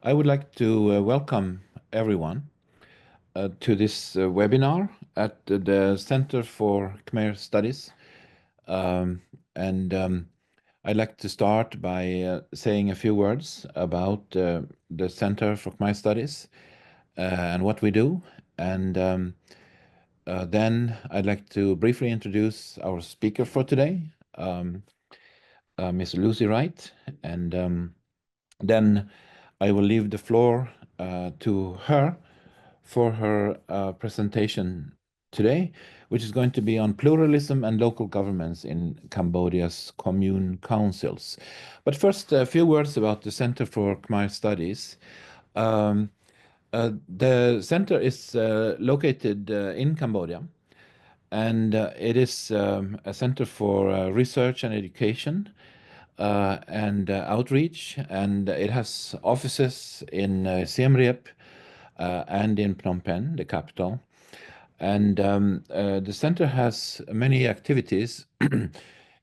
I would like to welcome everyone to this webinar at the Center for Khmer Studies. And I'd like to start by saying a few words about the Center for Khmer Studies and what we do. And then I'd like to briefly introduce our speaker for today, Ms. Lucy Wright, and then I will leave the floor to her for her presentation today, which is going to be on pluralism and local governments in Cambodia's commune councils. But first, a few words about the Center for Khmer Studies. The center is located in Cambodia, and it is a center for research and education and outreach, and it has offices in Siem Reap and in Phnom Penh, the capital. And the center has many activities,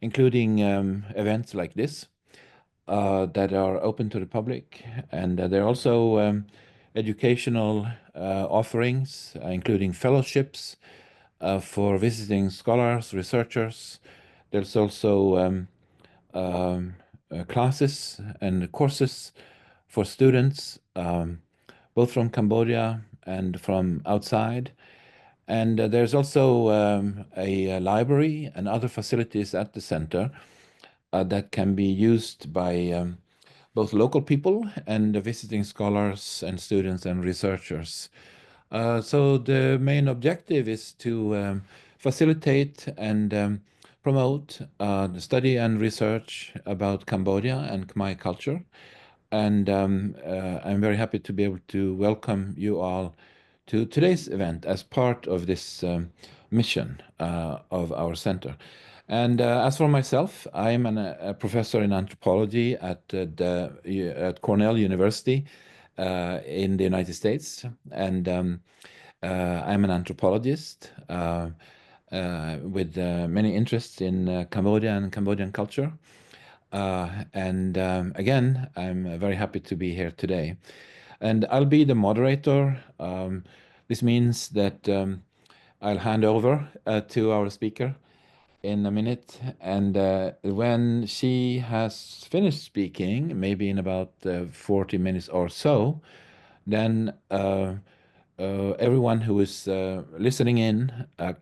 including events like this that are open to the public. And there are also educational offerings, including fellowships for visiting scholars, researchers. There's also classes and courses for students, both from Cambodia and from outside. And there's also a library and other facilities at the center that can be used by both local people and visiting scholars and students and researchers. So the main objective is to facilitate and promote the study and research about Cambodia and Khmer culture. And I'm very happy to be able to welcome you all to today's event as part of this mission of our center. And as for myself, I'm a professor in anthropology at Cornell University in the United States. And I'm an anthropologist with many interests in Cambodia and Cambodian culture. Again, I'm very happy to be here today. And I'll be the moderator. This means that I'll hand over to our speaker in a minute. And when she has finished speaking, maybe in about 40 minutes or so, then everyone who is listening in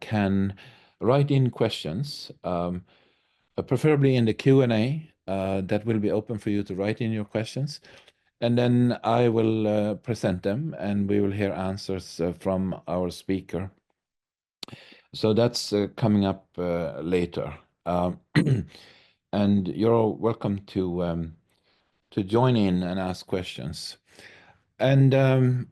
can write in questions, preferably in the Q&A that will be open for you to write in your questions. And then I will present them, and we will hear answers from our speaker. So that's coming up later. And you're welcome to join in and ask questions. And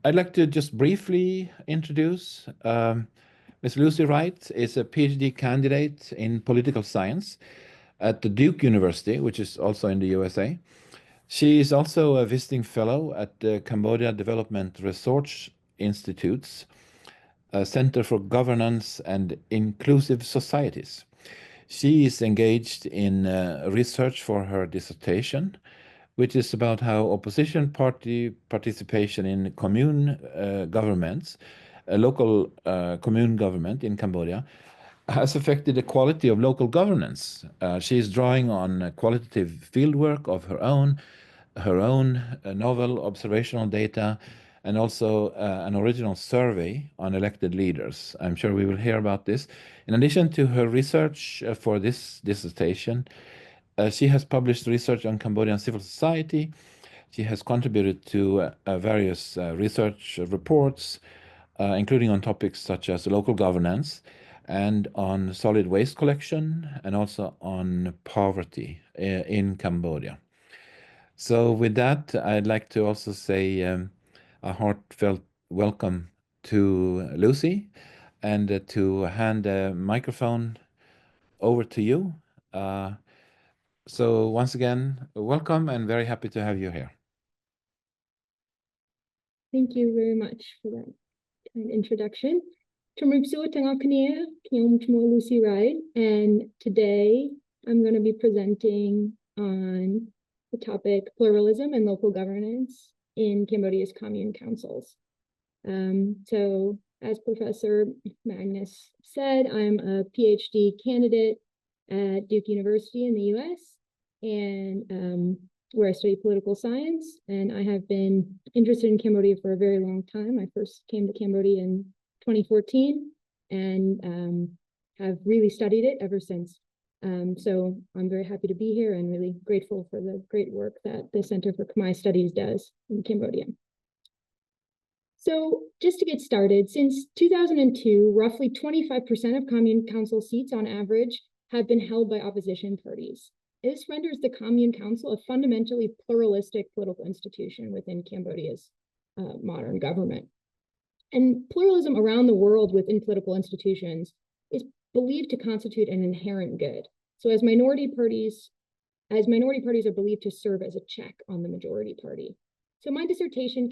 I'd like to just briefly introduce Ms. Lucy Wright is a PhD candidate in political science at the Duke University, which is also in the USA. She is also a visiting fellow at the Cambodia Development Research Institute's Center for Governance and Inclusive Societies. She is engaged in research for her dissertation, which is about how opposition party participation in commune governments, a local commune government in Cambodia, has affected the quality of local governance. She is drawing on qualitative fieldwork of her own novel observational data, and also an original survey on elected leaders. I'm sure we will hear about this. In addition to her research for this dissertation, she has published research on Cambodian civil society. She has contributed to various research reports, including on topics such as local governance and on solid waste collection, and also on poverty in Cambodia. So with that, I'd like to also say a heartfelt welcome to Lucy, and to hand the microphone over to you. So once again, welcome, and very happy to have you here. Thank you very much for that kind introduction. 𝐀𝐛𝐬𝐭𝐫𝐚𝐜, Lucy Wright, and today I'm going to be presenting on the topic pluralism and local governance in Cambodia's commune councils. So as Professor Magnus said, I'm a PhD candidate at Duke University in the US, and where I study political science. And I have been interested in Cambodia for a very long time. I first came to Cambodia in 2014 and have really studied it ever since. So I'm very happy to be here and really grateful for the great work that the Center for Khmer Studies does in Cambodia. So just to get started, since 2002, roughly 25% of commune council seats on average have been held by opposition parties. This renders the commune council a fundamentally pluralistic political institution within Cambodia's modern government. And pluralism around the world within political institutions is believed to constitute an inherent good. So as minority parties are believed to serve as a check on the majority party. So my dissertation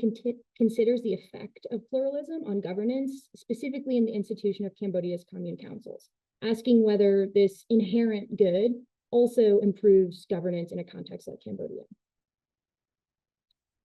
considers the effect of pluralism on governance, specifically in the institution of Cambodia's commune councils, asking whether this inherent good also improves governance in a context like Cambodia.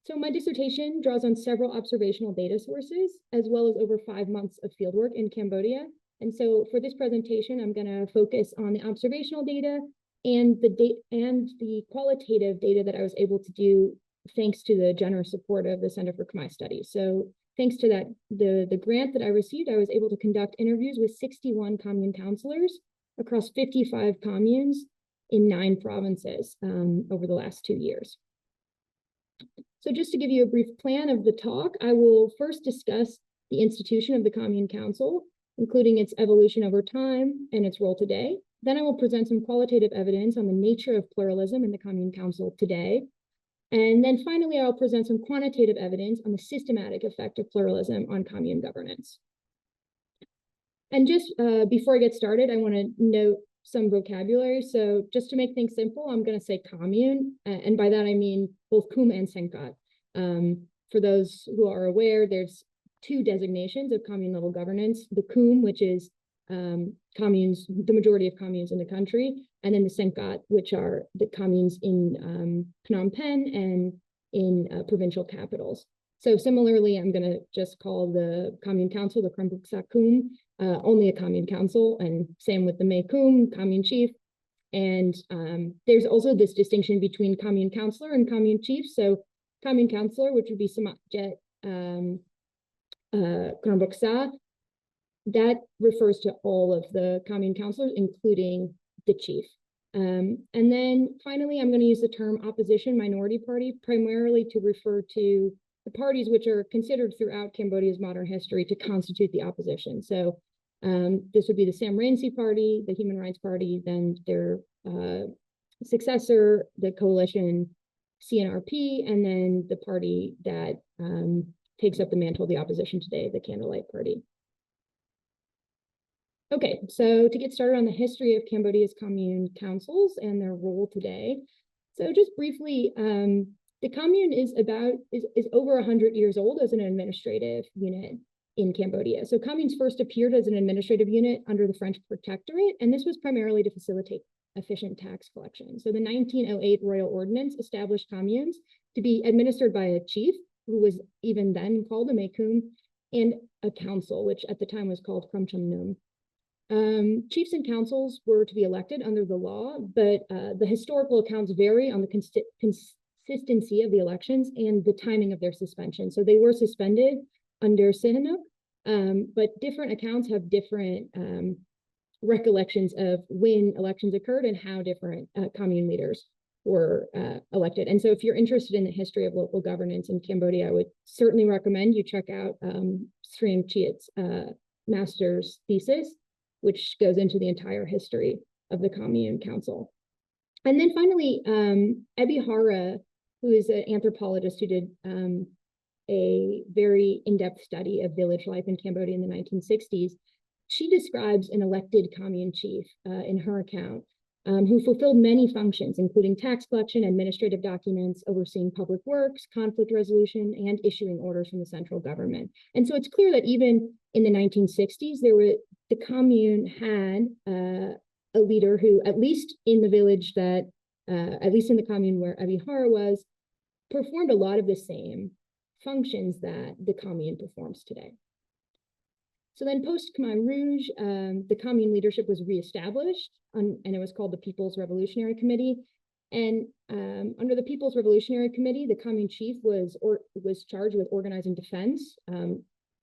So my dissertation draws on several observational data sources, as well as over 5 months of fieldwork in Cambodia. And so for this presentation, I'm going to focus on the observational data and the qualitative data that I was able to do thanks to the generous support of the Center for Khmer Studies. So thanks to that, the grant that I received, I was able to conduct interviews with 61 commune councilors across 55 communes in 9 provinces over the last 2 years. So just to give you a brief plan of the talk, I will first discuss the institution of the Commune Council, including its evolution over time and its role today. Then I will present some qualitative evidence on the nature of pluralism in the Commune Council today. And then finally, I'll present some quantitative evidence on the systematic effect of pluralism on commune governance. And just before I get started, I want to note some vocabulary. So just to make things simple, I'm going to say commune, and by that I mean both 𝐴𝐭 and 𝐶𝐸𝐿. For those who are aware, there's 2 designations of commune level governance: the 𝐴𝐭, which is communes, the majority of communes in the country, and then the 𝐶𝐸𝐿, which are the communes in Phnom Penh and in provincial capitals. So similarly, I'm going to just call the Commune Council, the Krambuksa 𝐴𝐭, only a commune council, and same with the Mae 𝐴𝐭, commune chief. And there's also this distinction between commune councillor and commune chief. So commune councillor, which would be Samatjet Krambuksa, that refers to all of the commune councillors, including the chief. And then finally, I'm going to use the term opposition minority party primarily to refer to the parties which are considered throughout Cambodia's modern history to constitute the opposition. So this would be the Sam Rainsy Party, the Human Rights Party, then their successor, the coalition CNRP, and then the party that takes up the mantle of the opposition today, the Candlelight Party. Okay, so to get started on the history of Cambodia's commune councils and their role today. So just briefly, the commune is over 100 years old as an administrative unit in Cambodia. So communes first appeared as an administrative unit under the French Protectorate, and this was primarily to facilitate efficient tax collection. So the 1908 Royal Ordinance established communes to be administered by a chief, who was even then called a Mae 𝐴𝐭, and a council, which at the time was called 𝐴𝐿. Chiefs and councils were to be elected under the law, but the historical accounts vary on the consistency of the elections and the timing of their suspension. So they were suspended under Sihanouk, but different accounts have different recollections of when elections occurred and how different commune leaders were elected. And so if you're interested in the history of local governance in Cambodia, I would certainly recommend you check out Sriam Chiat's master's thesis, which goes into the entire history of the Commune Council. And then finally, Ebi Hara, who is an anthropologist who did a very in-depth study of village life in Cambodia in the 1960s, she describes an elected commune chief in her account, who fulfilled many functions, including tax collection, administrative documents, overseeing public works, conflict resolution, and issuing orders from the central government. And so it's clear that even in the 1960s, the commune had a leader who, at least in the village that, at least in the commune where Ebi Hara was, performed a lot of the same functions that the commune performs today. So then post-Khmer Rouge, the commune leadership was reestablished, and it was called the People's Revolutionary Committee. And under the People's Revolutionary Committee, the commune chief was charged with organizing defense,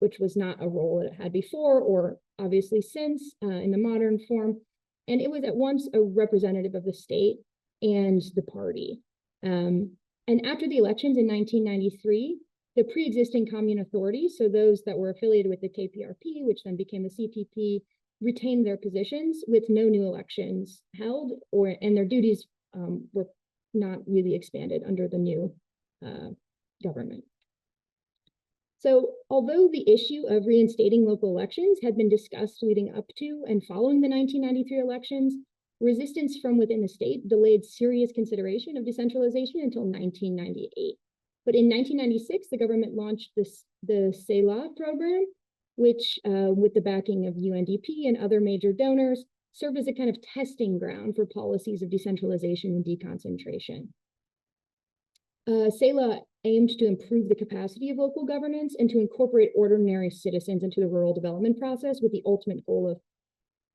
which was not a role it had before or obviously since in the modern form. And it was at once a representative of the state and the party. And after the elections in 1993, the pre-existing commune authorities, so those that were affiliated with the KPRP, which then became the CPP, retained their positions with no new elections held, and their duties were not really expanded under the new government. So although the issue of reinstating local elections had been discussed leading up to and following the 1993 elections, resistance from within the state delayed serious consideration of decentralization until 1998. But in 1996, the government launched the 𝐀𝐤𝐿 program, which, with the backing of UNDP and other major donors, served as a kind of testing ground for policies of decentralization and deconcentration. 𝐀𝐤𝐿 aimed to improve the capacity of local governance and to incorporate ordinary citizens into the rural development process with the ultimate goal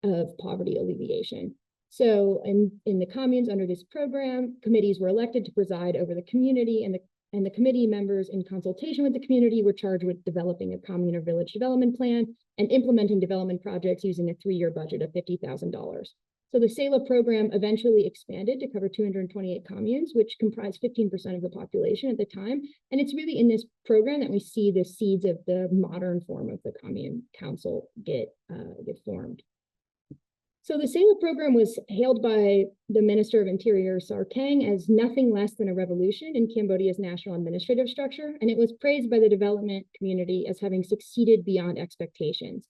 of poverty alleviation. So in the communes under this program, committees were elected to preside over the community, and the committee members, in consultation with the community, were charged with developing a commune or village development plan and implementing development projects using a 3-year budget of $50,000. So the 𝐀𝐤𝐿 program eventually expanded to cover 228 communes, which comprised 15% of the population at the time. And it's really in this program that we see the seeds of the modern form of the commune council get formed. So the 𝐀𝐤𝐿 program was hailed by the Minister of Interior, 𝐀𝐤𝐿 𝐾𝐿, as nothing less than a revolution in Cambodia's national administrative structure, and it was praised by the development community as having succeeded beyond expectations.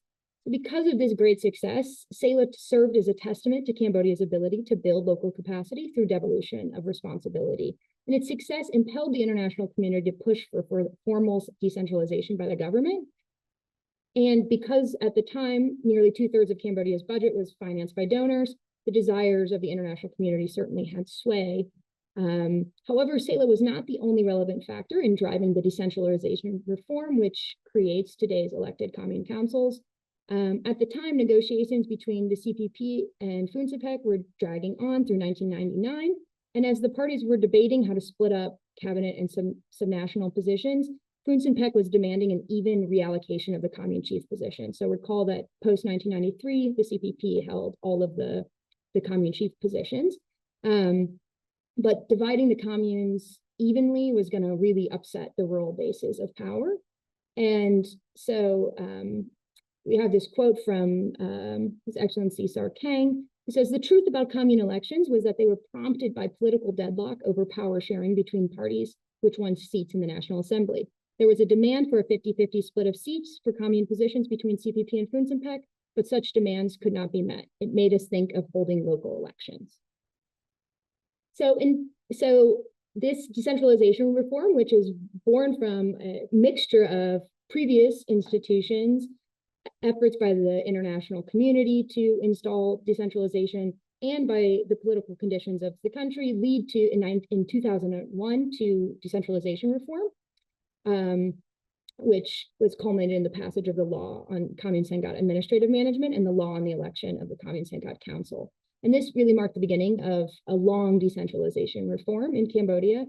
Because of this great success, 𝐀𝐤𝐿 served as a testament to Cambodia's ability to build local capacity through devolution of responsibility. And its success impelled the international community to push for formal decentralization by the government. And because at the time, nearly 2/3 of Cambodia's budget was financed by donors, the desires of the international community certainly had sway. However, 𝐀𝐤𝐿 was not the only relevant factor in driving the decentralization reform, which creates today's elected commune councils. At the time, negotiations between the CPP and Funcinpec were dragging on through 1999. And as the parties were debating how to split up cabinet and some subnational positions, Funcinpec was demanding an even reallocation of the commune chief position. So recall that post-1993, the CPP held all of the commune chief positions. But dividing the communes evenly was going to really upset the rural bases of power. And so we have this quote from His Excellency 𝐶𝑠𝑎r He says, "The truth about commune elections was that they were prompted by political deadlock over power sharing between parties, which won seats in the National Assembly. There was a demand for a 50-50 split of seats for commune positions between CPP and Funcinpec, but such demands could not be met. It made us think of holding local elections." So this decentralization reform, which is born from a mixture of previous institutions, efforts by the international community to install decentralization, and by the political conditions of the country, lead to, in 2001, to decentralization reform, which was culminated in the passage of the law on Commune Sanghat administrative management and the law on the election of the Commune Sanghat Council. And this really marked the beginning of a long decentralization reform in Cambodia.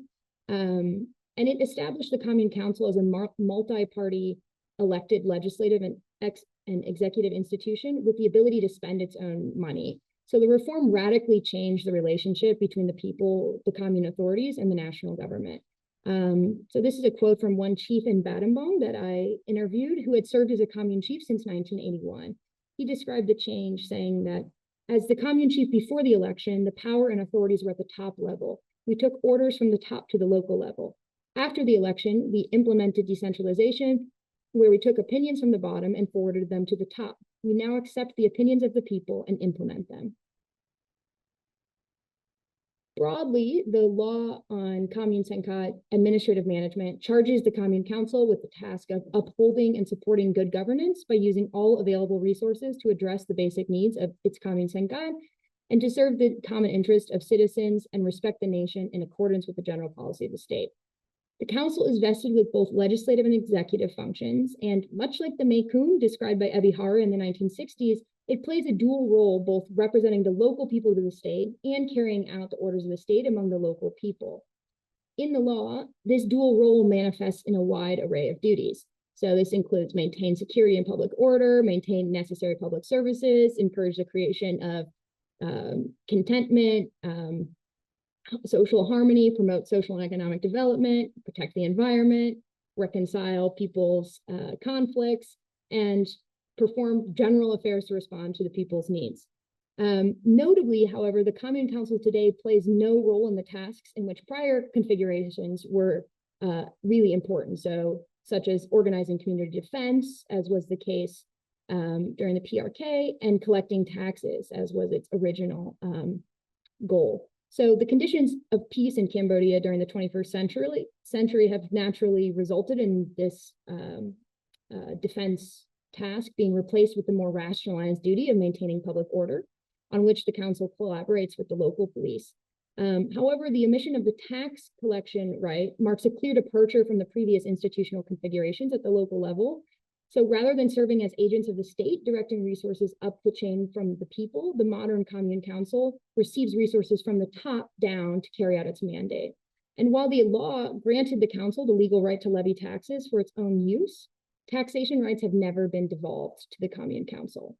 And it established the Commune Council as a multi-party elected legislative and executive institution with the ability to spend its own money. So the reform radically changed the relationship between the people, the commune authorities, and the national government. So this is a quote from one chief in Battambang that I interviewed, who had served as a commune chief since 1981. He described the change, saying that as the commune chief before the election, the power and authorities were at the top level. We took orders from the top to the local level. After the election, we implemented decentralization, where we took opinions from the bottom and forwarded them to the top. We now accept the opinions of the people and implement them. Broadly, the law on Commune Sanghat administrative management charges the Commune Council with the task of upholding and supporting good governance by using all available resources to address the basic needs of its Commune Sanghat and to serve the common interest of citizens and respect the nation in accordance with the general policy of the state. The council is vested with both legislative and executive functions, and much like the 𝐀𝐿 described by Ebihara in the 1960s, it plays a dual role, both representing the local people of the state and carrying out the orders of the state among the local people. In the law, this dual role manifests in a wide array of duties. So this includes maintain security and public order, maintain necessary public services, encourage the creation of contentment, social harmony, promote social and economic development, protect the environment, reconcile people's conflicts, and perform general affairs to respond to the people's needs. Notably, however, the Commune Council today plays no role in the tasks in which prior configurations were really important. So, such as organizing community defense, as was the case during the PRK, and collecting taxes, as was its original goal. So the conditions of peace in Cambodia during the 21st century have naturally resulted in this defense task being replaced with the more rationalized duty of maintaining public order, on which the council collaborates with the local police. However, the omission of the tax collection right marks a clear departure from the previous institutional configurations at the local level. So rather than serving as agents of the state, directing resources up the chain from the people, the modern Commune Council receives resources from the top down to carry out its mandate. And while the law granted the council the legal right to levy taxes for its own use, taxation rights have never been devolved to the Commune Council.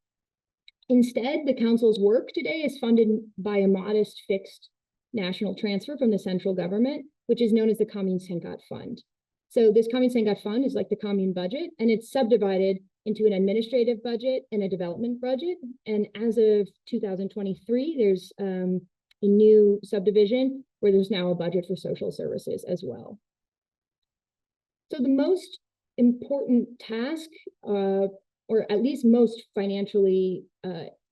Instead, the council's work today is funded by a modest fixed national transfer from the central government, which is known as the 𝐀𝐿 Fund. So this 𝐀𝐿 Fund is like the commune budget, and it's subdivided into an administrative budget and a development budget. And as of 2023, there's a new subdivision where there's now a budget for social services as well. So the most important task, or at least most financially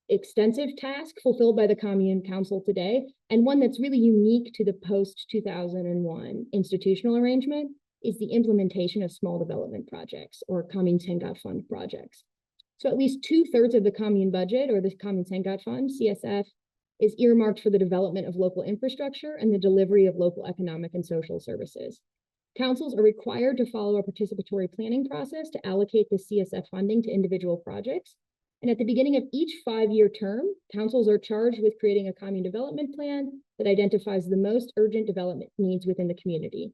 extensive task fulfilled by the Commune Council today, and one that's really unique to the post-2001 institutional arrangement, is the implementation of small development projects, or 𝐀𝐿 Fund projects. So at least 2/3 of the commune budget, or the 𝐀𝐿 Fund, CSF, is earmarked for the development of local infrastructure and the delivery of local economic and social services. Councils are required to follow a participatory planning process to allocate the CSF funding to individual projects. And at the beginning of each 5-year term, councils are charged with creating a commune development plan that identifies the most urgent development needs within the community.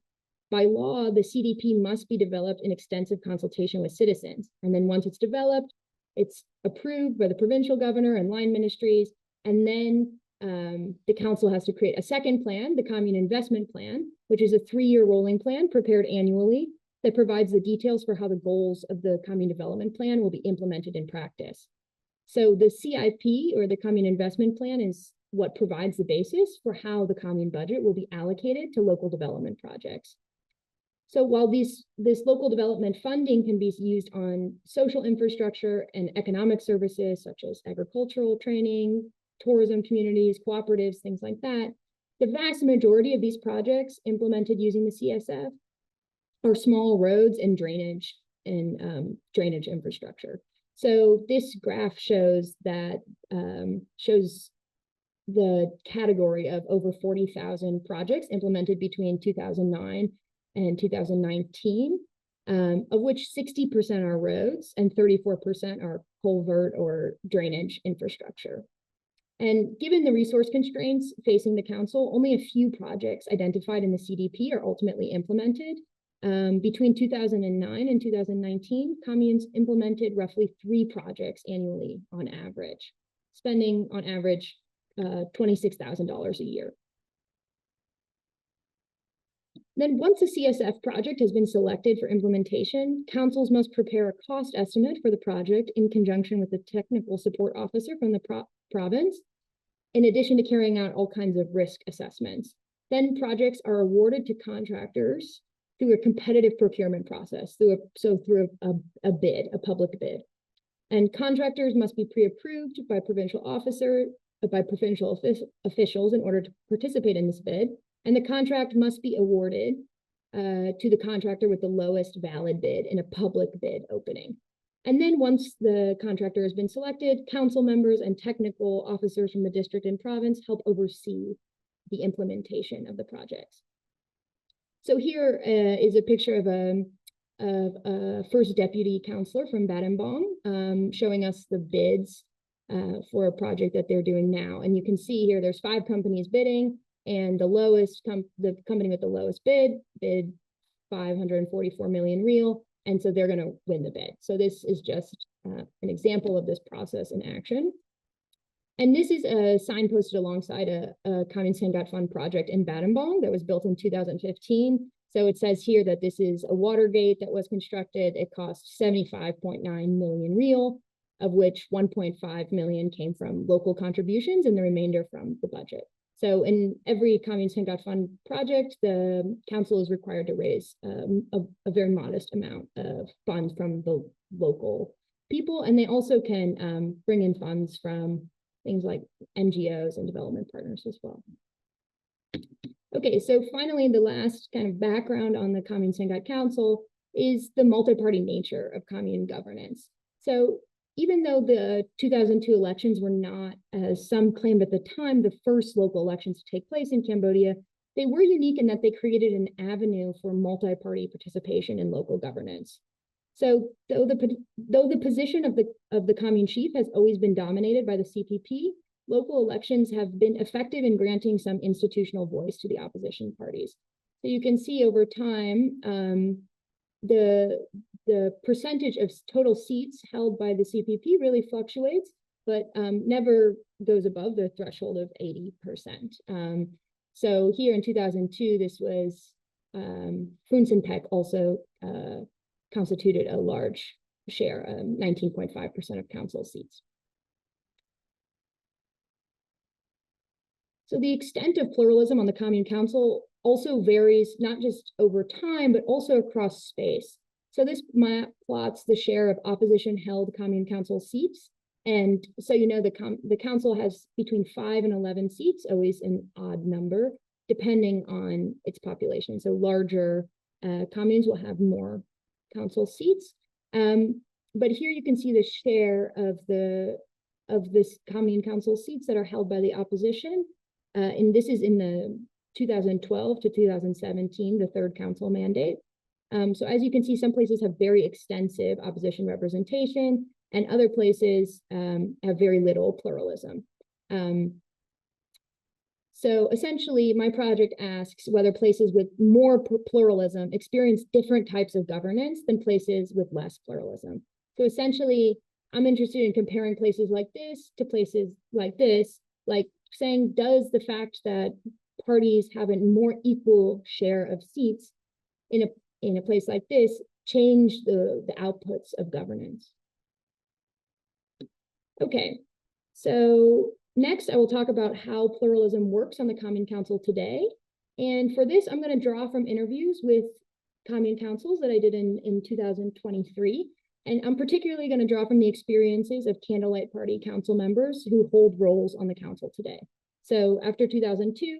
By law, the CDP must be developed in extensive consultation with citizens. And then once it's developed, it's approved by the provincial governor and line ministries. And then the council has to create a second plan, the Commune Investment Plan, which is a 3-year rolling plan prepared annually that provides the details for how the goals of the Commune Development Plan will be implemented in practice. So the CIP, or the Commune Investment Plan, is what provides the basis for how the commune budget will be allocated to local development projects. So while this local development funding can be used on social infrastructure and economic services, such as agricultural training, tourism communities, cooperatives, things like that, the vast majority of these projects implemented using the CSF are small roads and drainage infrastructure. So this graph shows that shows the category of over 40,000 projects implemented between 2009 and 2019, of which 60% are roads and 34% are culvert or drainage infrastructure. And given the resource constraints facing the council, only a few projects identified in the CDP are ultimately implemented. Between 2009 and 2019, communes implemented roughly 3 projects annually on average, spending on average $26,000 a year. Then once a CSF project has been selected for implementation, councils must prepare a cost estimate for the project in conjunction with the technical support officer from the province, in addition to carrying out all kinds of risk assessments. Then projects are awarded to contractors through a competitive procurement process, through a bid, a public bid. And contractors must be pre-approved by provincial officials in order to participate in this bid. And the contract must be awarded to the contractor with the lowest valid bid in a public bid opening. And then once the contractor has been selected, council members and technical officers from the district and province help oversee the implementation of the projects. So here is a picture of a first deputy councilor from Battambang, showing us the bids for a project that they're doing now. And you can see here there's 5 companies bidding, and the company with the lowest bid 544 million real, and so they're going to win the bid. So this is just an example of this process in action. And this is a sign posted alongside a 𝐀𝐿 project in Battambang that was built in 2015. So it says here that this is a water gate that was constructed. It cost 75.9 million real, of which 1.5 million came from local contributions and the remainder from the budget. So in every 𝐀𝐿 project, the council is required to raise a very modest amount of funds from the local people. And they also can bring in funds from things like NGOs and development partners as well. Okay, so finally, the last kind of background on the Commune Sanghat Council is the multi-party nature of commune governance. So even though the 2002 elections were not, as some claimed at the time, the first local elections to take place in Cambodia, they were unique in that they created an avenue for multi-party participation in local governance. So though the position of the commune chief has always been dominated by the CPP, local elections have been effective in granting some institutional voice to the opposition parties. So you can see over time, the percentage of total seats held by the CPP really fluctuates, but never goes above the threshold of 80%. So here in 2002, this was Phun Sinpek also constituted a large share, 19.5% of council seats. So the extent of pluralism on the Commune Council also varies not just over time, but also across space. So this map plots the share of opposition-held Commune Council seats. And so you know the council has between 5 and 11 seats, always an odd number, depending on its population. So larger communes will have more council seats. But here you can see the share of this Commune Council seats that are held by the opposition. And this is in the 2012 to 2017, the third council mandate. So as you can see, some places have very extensive opposition representation, and other places have very little pluralism. So essentially, my project asks whether places with more pluralism experience different types of governance than places with less pluralism. So essentially, I'm interested in comparing places like this to places like this, like saying, does the fact that parties have a more equal share of seats in a place like this change the outputs of governance? Okay, so next I will talk about how pluralism works on the Commune Council today. And for this, I'm going to draw from interviews with Commune Councils that I did in 2023. And I'm particularly going to draw from the experiences of Candlelight Party council members who hold roles on the council today. So after 2002,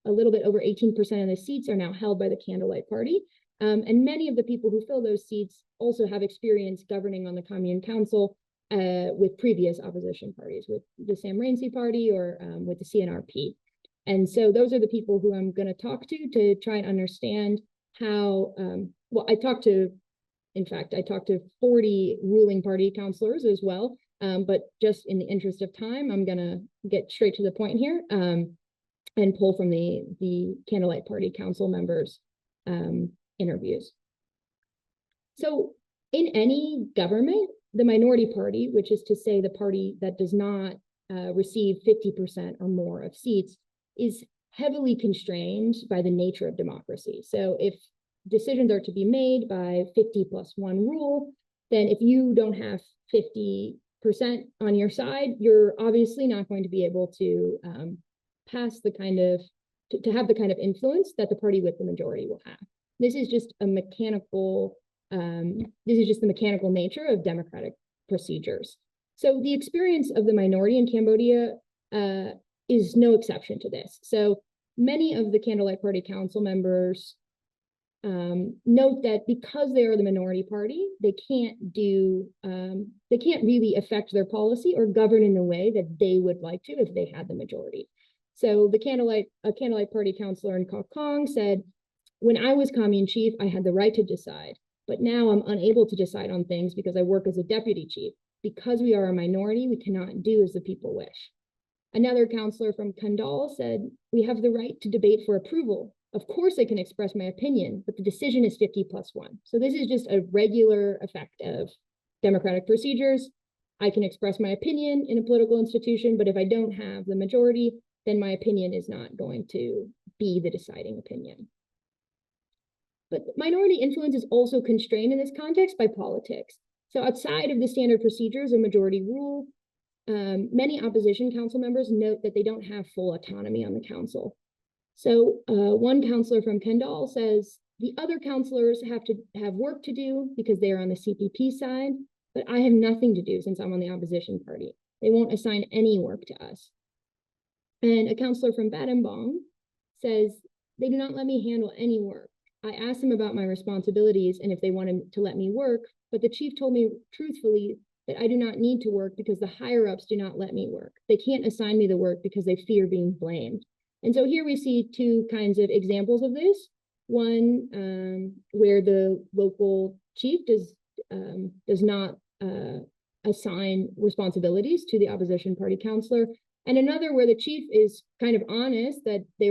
a little bit over 18% of the seats are now held by the Candlelight Party. And many of the people who fill those seats also have experience governing on the Commune Council with previous opposition parties, with the Sam Rainsy Party or with the CNRP. And so those are the people who I'm going to talk to try and understand how, well, I talked to 40 ruling party councilors as well. But just in the interest of time, I'm going to get straight to the point here and pull from the Candlelight Party council members' interviews. So in any government, the minority party, which is to say the party that does not receive 50% or more of seats, is heavily constrained by the nature of democracy. So if decisions are to be made by 50+1 rule, then if you don't have 50% on your side, you're obviously not going to be able to pass the kind of, to have the kind of influence that the party with the majority will have. This is just a mechanical, the mechanical nature of democratic procedures. So the experience of the minority in Cambodia is no exception to this. So many of the Candlelight Party council members note that because they are the minority party, they can't really affect their policy or govern in the way that they would like to if they had the majority. So a Candlelight Party councillor in 𝐀𝐭 said, when I was commune chief, I had the right to decide, but now I'm unable to decide on things because I work as a deputy chief. Because we are a minority, we cannot do as the people wish. Another councillor from Kandal said, we have the right to debate for approval. Of course I can express my opinion, but the decision is 50+1. So this is just a regular effect of democratic procedures. I can express my opinion in a political institution, but if I don't have the majority, then my opinion is not going to be the deciding opinion. But minority influence is also constrained in this context by politics. So outside of the standard procedures of majority rule, many opposition council members note that they don't have full autonomy on the council. So one councillor from Kendall says, the other councillors have to have work to do because they are on the CPP side, but I have nothing to do since I'm on the opposition party. They won't assign any work to us. And a councillor from Battambang says, they do not let me handle any work. I asked them about my responsibilities and if they wanted to let me work, but the chief told me truthfully that I do not need to work because the higher ups do not let me work. They can't assign me the work because they fear being blamed. And so here we see two kinds of examples of this. One where the local chief does not assign responsibilities to the opposition party councillor, and another where the chief is kind of honest that they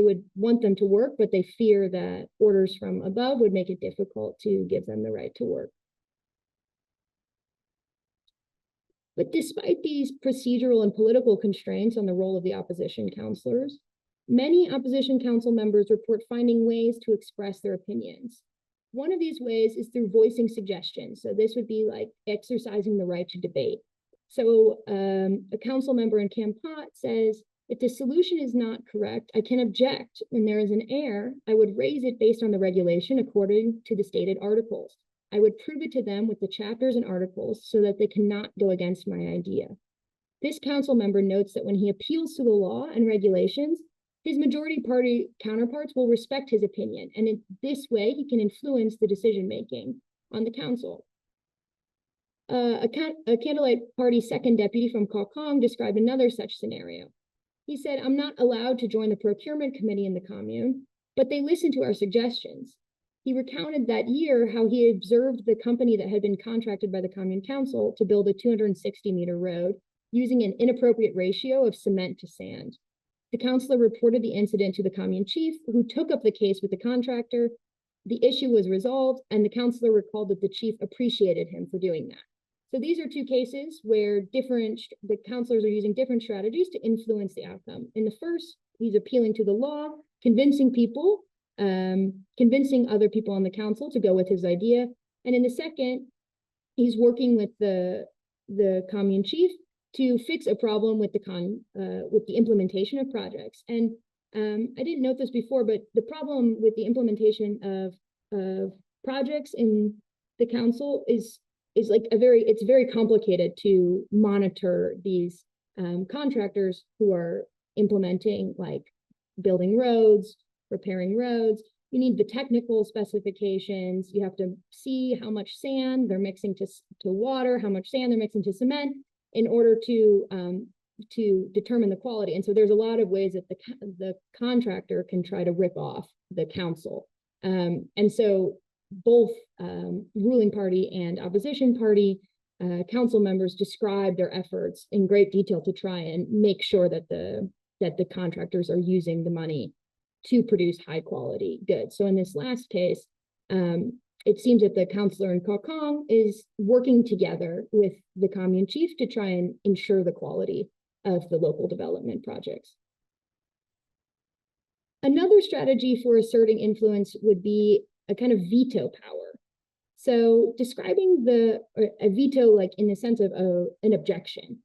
would want them to work, but they fear that orders from above would make it difficult to give them the right to work. But despite these procedural and political constraints on the role of the opposition councillors, many opposition council members report finding ways to express their opinions. One of these ways is through voicing suggestions. So this would be like exercising the right to debate. So a council member in Kampot says, if the solution is not correct, I can object. When there is an error, I would raise it based on the regulation according to the stated articles. I would prove it to them with the chapters and articles so that they cannot go against my idea. This council member notes that when he appeals to the law and regulations, his majority party counterparts will respect his opinion, and in this way, he can influence the decision-making on the council. A Candlelight Party second deputy from 𝐀𝐭 described another such scenario. He said, I'm not allowed to join the procurement committee in the commune, but they listen to our suggestions. He recounted that year how he observed the company that had been contracted by the commune council to build a 260-meter road using an inappropriate ratio of cement to sand. The councillor reported the incident to the commune chief, who took up the case with the contractor. The issue was resolved, and the councillor recalled that the chief appreciated him for doing that. So these are two cases where the councillors are using different strategies to influence the outcome. In the first, he's appealing to the law, convincing other people on the council to go with his idea. And in the second, he's working with the commune chief to fix a problem with the implementation of projects. And I didn't note this before, but the problem with the implementation of projects in the council is like it's very complicated to monitor these contractors who are implementing, like building roads, repairing roads. You need the technical specifications. You have to see how much sand they're mixing to water, how much sand they're mixing to cement, in order to determine the quality. And so there's a lot of ways that the contractor can try to rip off the council. And so both ruling party and opposition party council members describe their efforts in great detail to try and make sure that the contractors are using the money to produce high quality goods. So in this last case, it seems that the councillor in 𝐀𝐭 is working together with the commune chief to try and ensure the quality of the local development projects. Another strategy for asserting influence would be a kind of veto power. So describing a veto, like in the sense of an objection,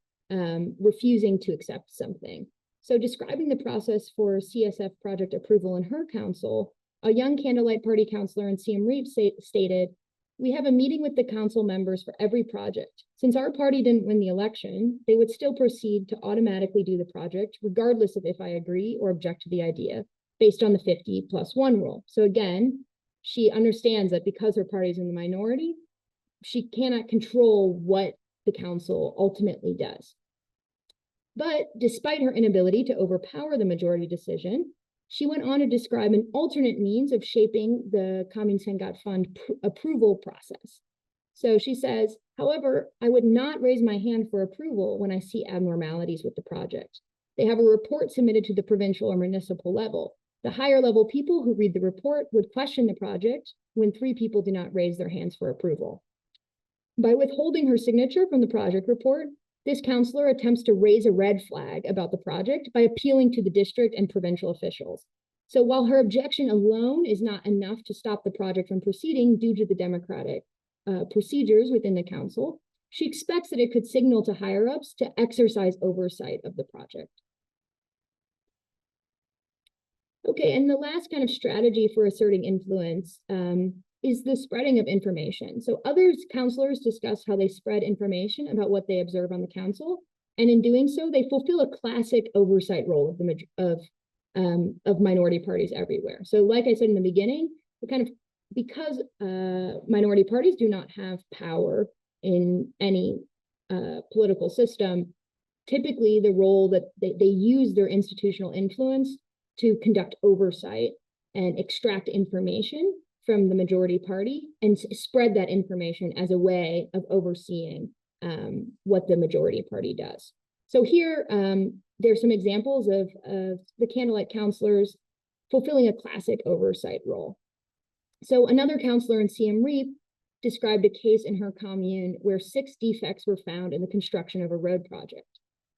refusing to accept something. So describing the process for CSF project approval in her council, a young Candlelight Party councillor in Siem Reap stated, we have a meeting with the council members for every project. Since our party didn't win the election, they would still proceed to automatically do the project, regardless of if I agree or object to the idea, based on the 50+1 rule. So again, she understands that because her party is in the minority, she cannot control what the council ultimately does. But despite her inability to overpower the majority decision, she went on to describe an alternate means of shaping the 𝐀𝐿 approval process. So she says, however, I would not raise my hand for approval when I see abnormalities with the project. They have a report submitted to the provincial or municipal level. The higher level people who read the report would question the project when 3 people do not raise their hands for approval. By withholding her signature from the project report, this councillor attempts to raise a red flag about the project by appealing to the district and provincial officials. So while her objection alone is not enough to stop the project from proceeding due to the democratic procedures within the council, she expects that it could signal to higher-ups to exercise oversight of the project. Okay, and the last kind of strategy for asserting influence is the spreading of information. So other councillors discuss how they spread information about what they observe on the council, and in doing so, they fulfill a classic oversight role of minority parties everywhere. So like I said in the beginning, because minority parties do not have power in any political system, typically the role that they use their institutional influence to conduct oversight and extract information from the majority party and spread that information as a way of overseeing what the majority party does. So here, there's some examples of the candidate councillors fulfilling a classic oversight role. So another councillor in Siem Reap described a case in her commune where 6 defects were found in the construction of a road project.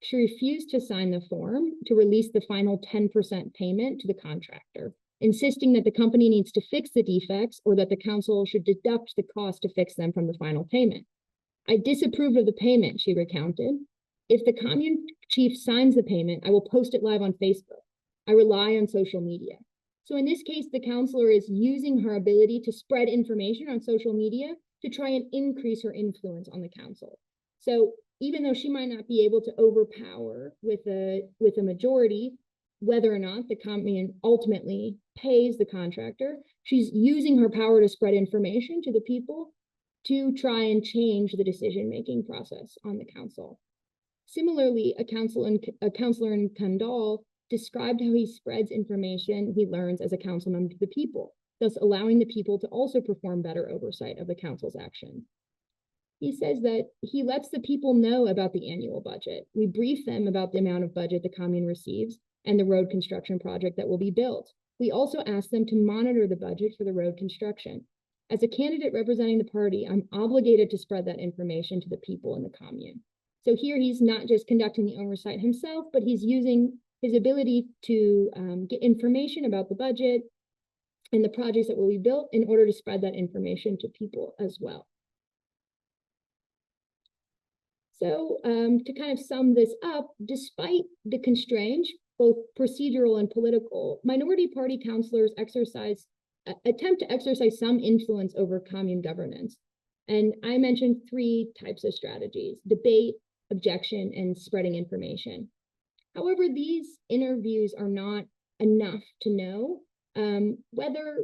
She refused to sign the form to release the final 10% payment to the contractor, insisting that the company needs to fix the defects or that the council should deduct the cost to fix them from the final payment. I disapproved of the payment, she recounted. If the commune chief signs the payment, I will post it live on Facebook. I rely on social media. So in this case, the councillor is using her ability to spread information on social media to try and increase her influence on the council. So even though she might not be able to overpower with a majority, whether or not the commune ultimately pays the contractor, she's using her power to spread information to the people to try and change the decision-making process on the council. Similarly, a councillor in Kandal described how he spreads information he learns as a council member to the people, thus allowing the people to also perform better oversight of the council's action. He says that he lets the people know about the annual budget. We brief them about the amount of budget the commune receives and the road construction project that will be built. We also ask them to monitor the budget for the road construction. As a candidate representing the party, I'm obligated to spread that information to the people in the commune. So here he's not just conducting the oversight himself, but he's using his ability to get information about the budget and the projects that will be built in order to spread that information to people as well. So to kind of sum this up, despite the constraints, both procedural and political, minority party councillors attempt to exercise some influence over commune governance. And I mentioned 3 types of strategies: debate, objection, and spreading information. However, these interviews are not enough to know whether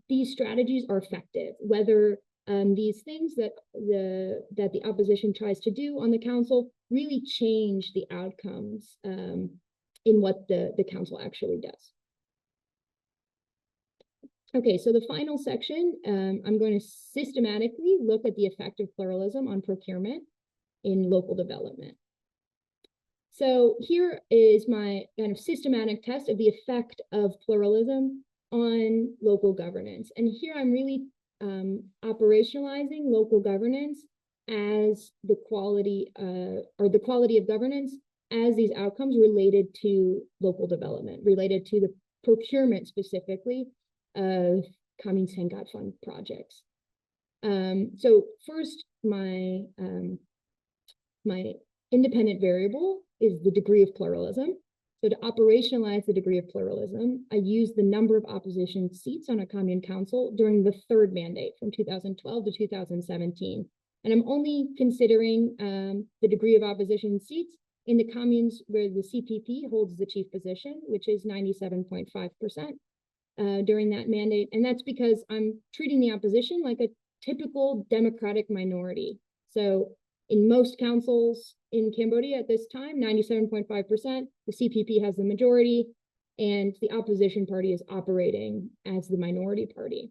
these strategies are effective, whether these things that the opposition tries to do on the council really change the outcomes in what the council actually does. Okay, so the final section, I'm going to systematically look at the effect of pluralism on procurement in local development. So here is my kind of systematic test of the effect of pluralism on local governance. And here I'm really operationalizing local governance as the quality of governance as these outcomes related to local development, related to the procurement specifically of 𝐀𝐿 projects. So first, my independent variable is the degree of pluralism. So to operationalize the degree of pluralism, I use the number of opposition seats on a commune council during the 3rd mandate from 2012 to 2017. And I'm only considering the degree of opposition seats in the communes where the CPP holds the chief position, which is 97.5% during that mandate. And that's because I'm treating the opposition like a typical democratic minority. So In most councils in Cambodia at this time, 97.5%, the CPP has the majority, and the opposition party is operating as the minority party.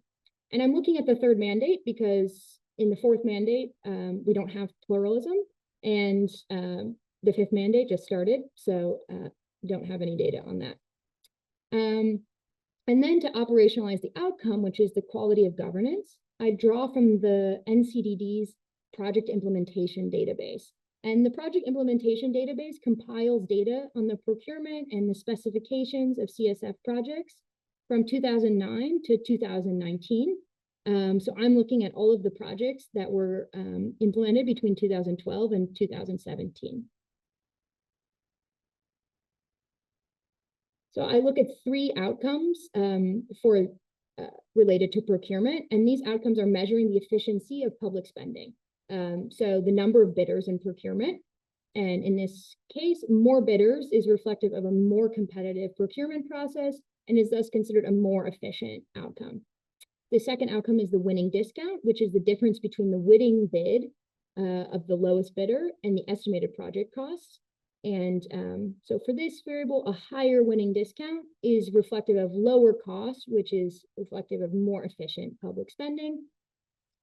And I'm looking at the third mandate because in the fourth mandate, we don't have pluralism, and the fifth mandate just started, so don't have any data on that. And then to operationalize the outcome, which is the quality of governance, I draw from the NCDD's project implementation database. And the project implementation database compiles data on the procurement and the specifications of CSF projects from 2009 to 2019. So I'm looking at all of the projects that were implemented between 2012 and 2017. So I look at 3 outcomes related to procurement, and these outcomes are measuring the efficiency of public spending. So the number of bidders in procurement, and in this case, more bidders is reflective of a more competitive procurement process and is thus considered a more efficient outcome. The second outcome is the winning discount, which is the difference between the winning bid of the lowest bidder and the estimated project costs. And so for this variable, a higher winning discount is reflective of lower costs, which is reflective of more efficient public spending.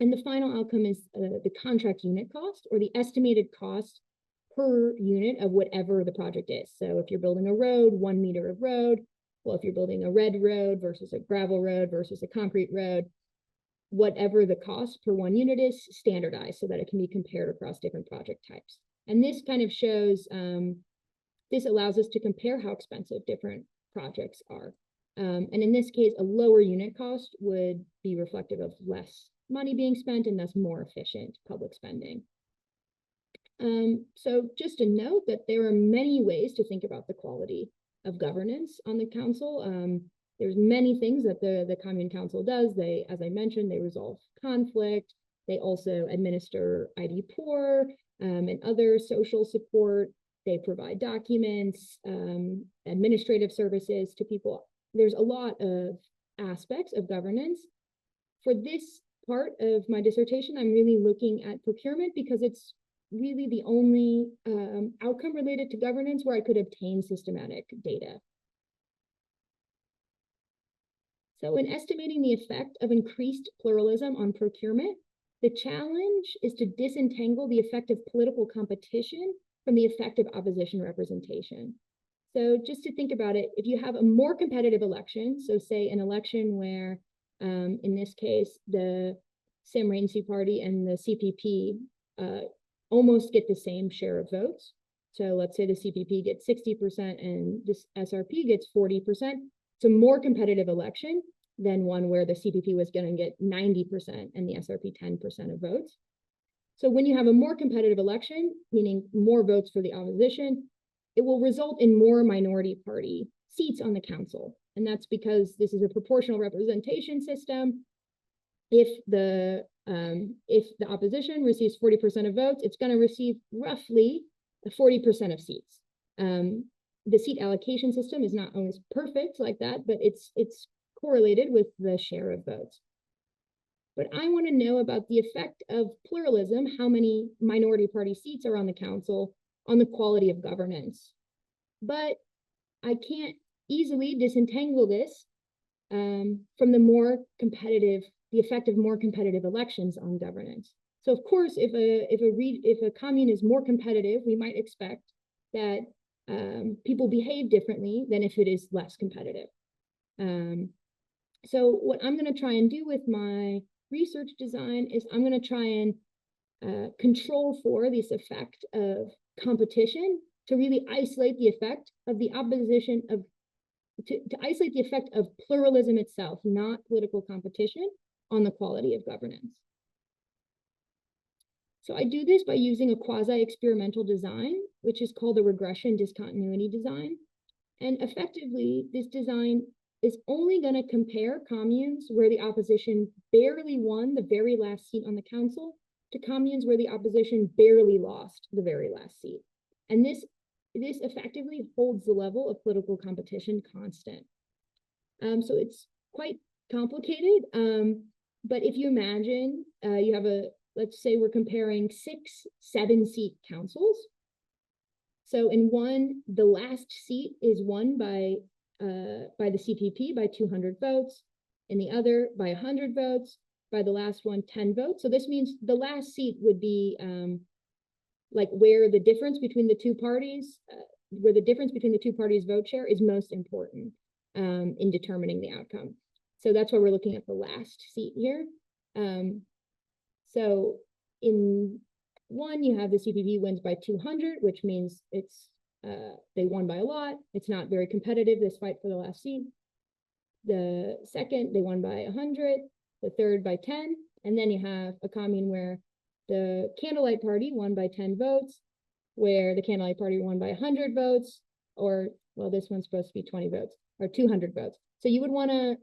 And the final outcome is the contract unit cost, or the estimated cost per unit of whatever the project is. So if you're building a road, 1 meter of road, well, if you're building a red road versus a gravel road versus a concrete road, whatever the cost per 1 unit is, standardized so that it can be compared across different project types. And this kind of shows, this allows us to compare how expensive different projects are. And in this case, a lower unit cost would be reflective of less money being spent and thus more efficient public spending. So just a note that there are many ways to think about the quality of governance on the council. There's many things that the Commune Council does. They, as I mentioned, they resolve conflict. They also administer ID poor and other social support. They provide documents, administrative services to people. There's a lot of aspects of governance. For this part of my dissertation, I'm really looking at procurement because it's really the only outcome related to governance where I could obtain systematic data. So in estimating the effect of increased pluralism on procurement, the challenge is to disentangle the effect of political competition from the effect of opposition representation. So just to think about it, if you have a more competitive election, so say an election where, in this case, the Sim-Rainsy party and the CPP almost get the same share of votes. So let's say the CPP gets 60% and this SRP gets 40%. It's a more competitive election than one where the CPP was going to get 90% and the SRP 10% of votes. So when you have a more competitive election, meaning more votes for the opposition, it will result in more minority party seats on the council. And that's because this is a proportional representation system. If the opposition receives 40% of votes, it's going to receive roughly 40% of seats. The seat allocation system is not always perfect like that, but it's correlated with the share of votes. But I want to know about the effect of pluralism, how many minority party seats are on the council, on the quality of governance. But I can't easily disentangle this from the effect of more competitive elections on governance. So of course, if a commune is more competitive, we might expect that people behave differently than if it is less competitive. So what I'm going to try and do with my research design is I'm going to try and control for this effect of competition to really isolate the effect of the opposition of, to isolate the effect of pluralism itself, not political competition, on the quality of governance. So I do this by using a quasi-experimental design, which is called a regression discontinuity design. And effectively, this design is only going to compare communes where the opposition barely won the very last seat on the council to communes where the opposition barely lost the very last seat. And this effectively holds the level of political competition constant. So it's quite complicated, but if you imagine you have let's say we're comparing 6 7-seat councils. So in one, the last seat is won by the CPP by 200 votes, in the other by 100 votes, by the last one 10 votes. So this means the last seat would be like where the difference between the two parties, vote share is most important in determining the outcome. So that's why we're looking at the last seat here. So in one, you have the CPP wins by 200, which means it's they won by a lot. It's not very competitive, this fight for the last seat. The second, they won by 100. The third by 10. And then you have a commune where the Candlelight Party won by 10 votes, where the Candlelight Party won by 100 votes, or, well, this one's supposed to be 20 votes, or 200 votes. So you would want to,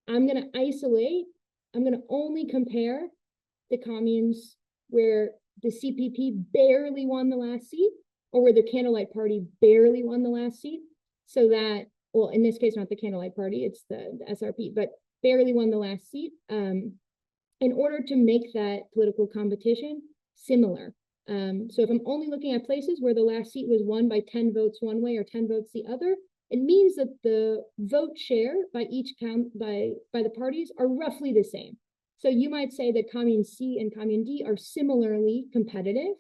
I'm going to only compare the communes where the CPP barely won the last seat, or where the Candlelight Party barely won the last seat, so that, well, in this case, not the Candlelight Party, it's the SRP, but barely won the last seat, in order to make that political competition similar. So if I'm only looking at places where the last seat was won by 10 votes one way or 10 votes the other, it means that the vote share by each by the parties are roughly the same. So you might say that Commune C and Commune D are similarly competitive,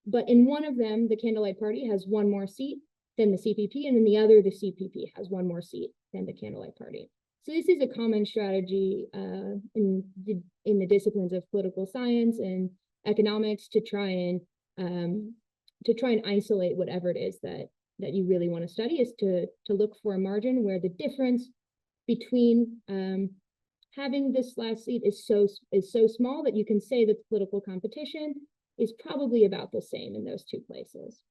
but in one of them, the Candlelight Party has one more seat than the CPP, and in the other, the CPP has one more seat than the Candlelight Party. So this is a common strategy in the disciplines of political science and economics to try and isolate whatever it is that you really want to study, is to look for a margin where the difference between having this last seat is so small that you can say that the political competition is probably about the same in those two places.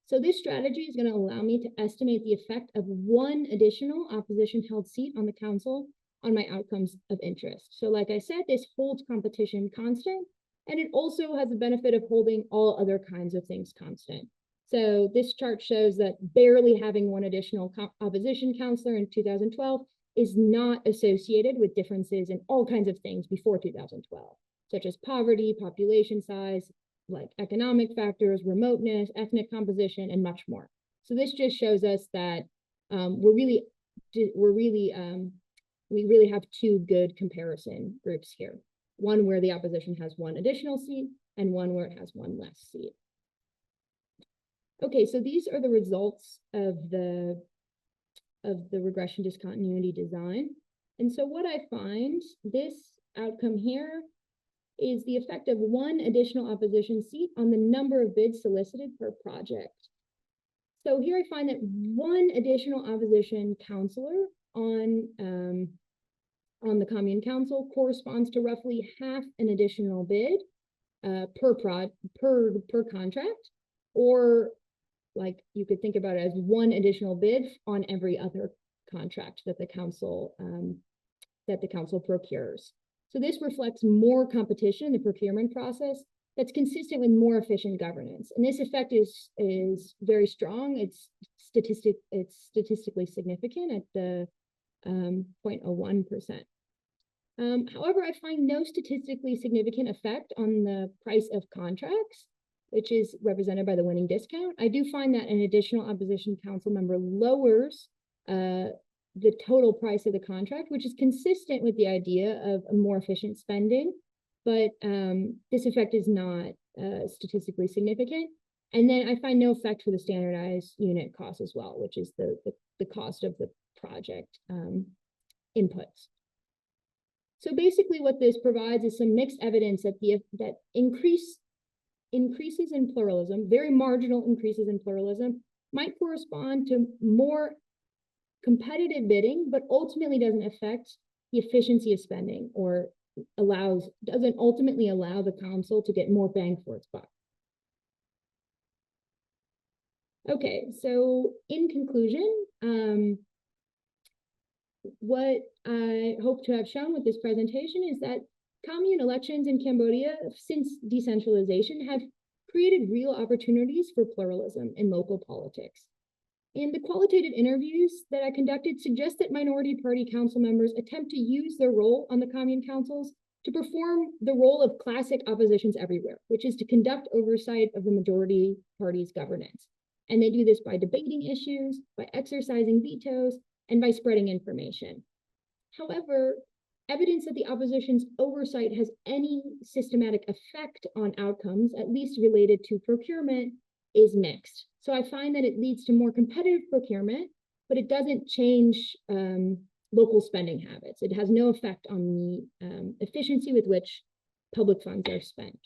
So this strategy is going to allow me to estimate the effect of one additional opposition-held seat on the council on my outcomes of interest. So like I said, this holds competition constant, and it also has the benefit of holding all other kinds of things constant. So this chart shows that barely having one additional opposition councillor in 2012 is not associated with differences in all kinds of things before 2012, such as poverty, population size, like economic factors, remoteness, ethnic composition, and much more. So this just shows us that we really have two good comparison groups here. One where the opposition has one additional seat, and one where it has one less seat. Okay, so these are the results of the regression discontinuity design. And so what I find, this outcome here is the effect of one additional opposition seat on the number of bids solicited per project. So here I find that one additional opposition councillor on the commune council corresponds to roughly half an additional bid per contract, or like you could think about it as one additional bid on every other contract that the council procures. So this reflects more competition in the procurement process that's consistent with more efficient governance. And this effect is very strong. It's statistically significant at the 0.01%. However, I find no statistically significant effect on the price of contracts, which is represented by the winning discount. I do find that an additional opposition council member lowers the total price of the contract, which is consistent with the idea of a more efficient spending, but this effect is not statistically significant. And then I find no effect for the standardized unit cost as well, which is the cost of the project inputs. So basically what this provides is some mixed evidence that increases in pluralism, very marginal increases in pluralism, might correspond to more competitive bidding, but ultimately doesn't affect the efficiency of spending, or doesn't ultimately allow the council to get more bang for its buck. Okay, so in conclusion, what I hope to have shown with this presentation is that commune elections in Cambodia since decentralization have created real opportunities for pluralism in local politics. And the qualitative interviews that I conducted suggest that minority party council members attempt to use their role on the commune councils to perform the role of classic oppositions everywhere, which is to conduct oversight of the majority party's governance. And they do this by debating issues, by exercising vetoes, and by spreading information. However, evidence that the opposition's oversight has any systematic effect on outcomes, at least related to procurement, is mixed. So I find that it leads to more competitive procurement, but it doesn't change local spending habits. It has no effect on the efficiency with which public funds are spent.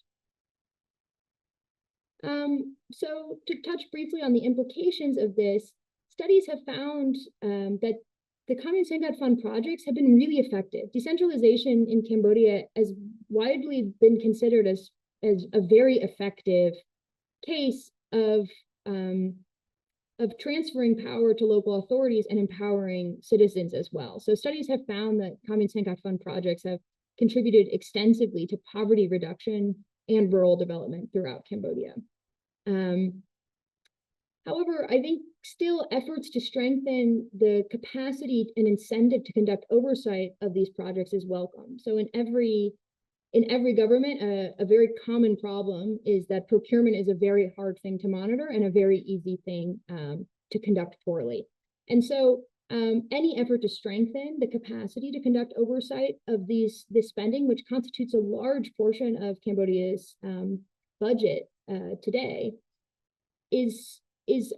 So to touch briefly on the implications of this, studies have found that the Commune 𝐀𝐤𝐭 Fund projects have been really effective. Decentralization in Cambodia has widely been considered as a very effective case of transferring power to local authorities and empowering citizens as well. So studies have found that Commune 𝐀𝐤𝐭 Fund projects have contributed extensively to poverty reduction and rural development throughout Cambodia. However, I think still efforts to strengthen the capacity and incentive to conduct oversight of these projects is welcome. So in every government, a very common problem is that procurement is a very hard thing to monitor and a very easy thing to conduct poorly. And so any effort to strengthen the capacity to conduct oversight of this spending, which constitutes a large portion of Cambodia's budget today, is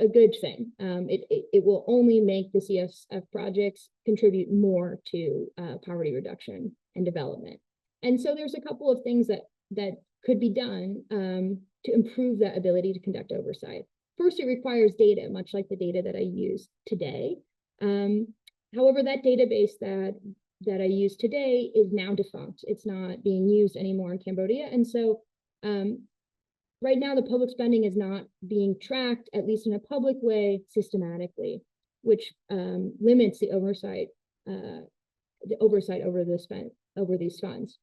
a good thing. It will only make the CSF projects contribute more to poverty reduction and development. And so there's a couple of things that could be done to improve that ability to conduct oversight. First, it requires data, much like the data that I use today. However, that database that I use today is now defunct. It's not being used anymore in Cambodia. And so right now, the public spending is not being tracked, at least in a public way, systematically, which limits the oversight over these funds.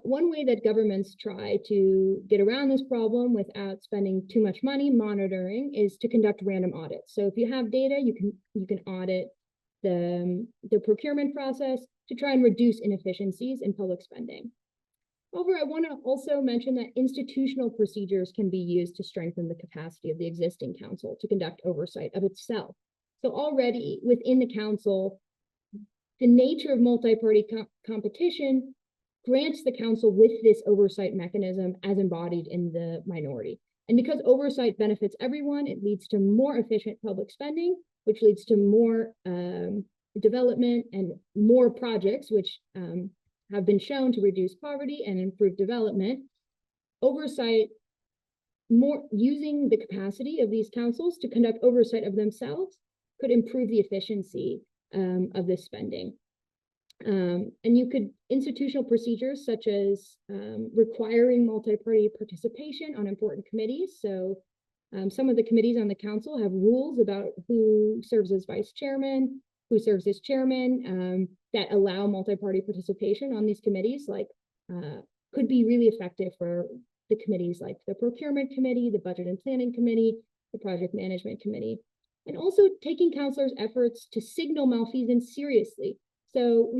One way that governments try to get around this problem without spending too much money monitoring is to conduct random audits. So if you have data, you can audit the procurement process to try and reduce inefficiencies in public spending. However, I want to also mention that institutional procedures can be used to strengthen the capacity of the existing council to conduct oversight of itself. So already within the council, the nature of multi-party competition grants the council with this oversight mechanism as embodied in the minority. And because oversight benefits everyone, it leads to more efficient public spending, which leads to more development and more projects, which have been shown to reduce poverty and improve development. Oversight, more using the capacity of these councils to conduct oversight of themselves could improve the efficiency of this spending. And institutional procedures such as requiring multi-party participation on important committees. So some of the committees on the council have rules about who serves as vice chairman, who serves as chairman, that allow multi-party participation on these committees, like could be really effective for the committees like the procurement committee, the budget and planning committee, the project management committee, and also taking councilors' efforts to signal malfeasance seriously. So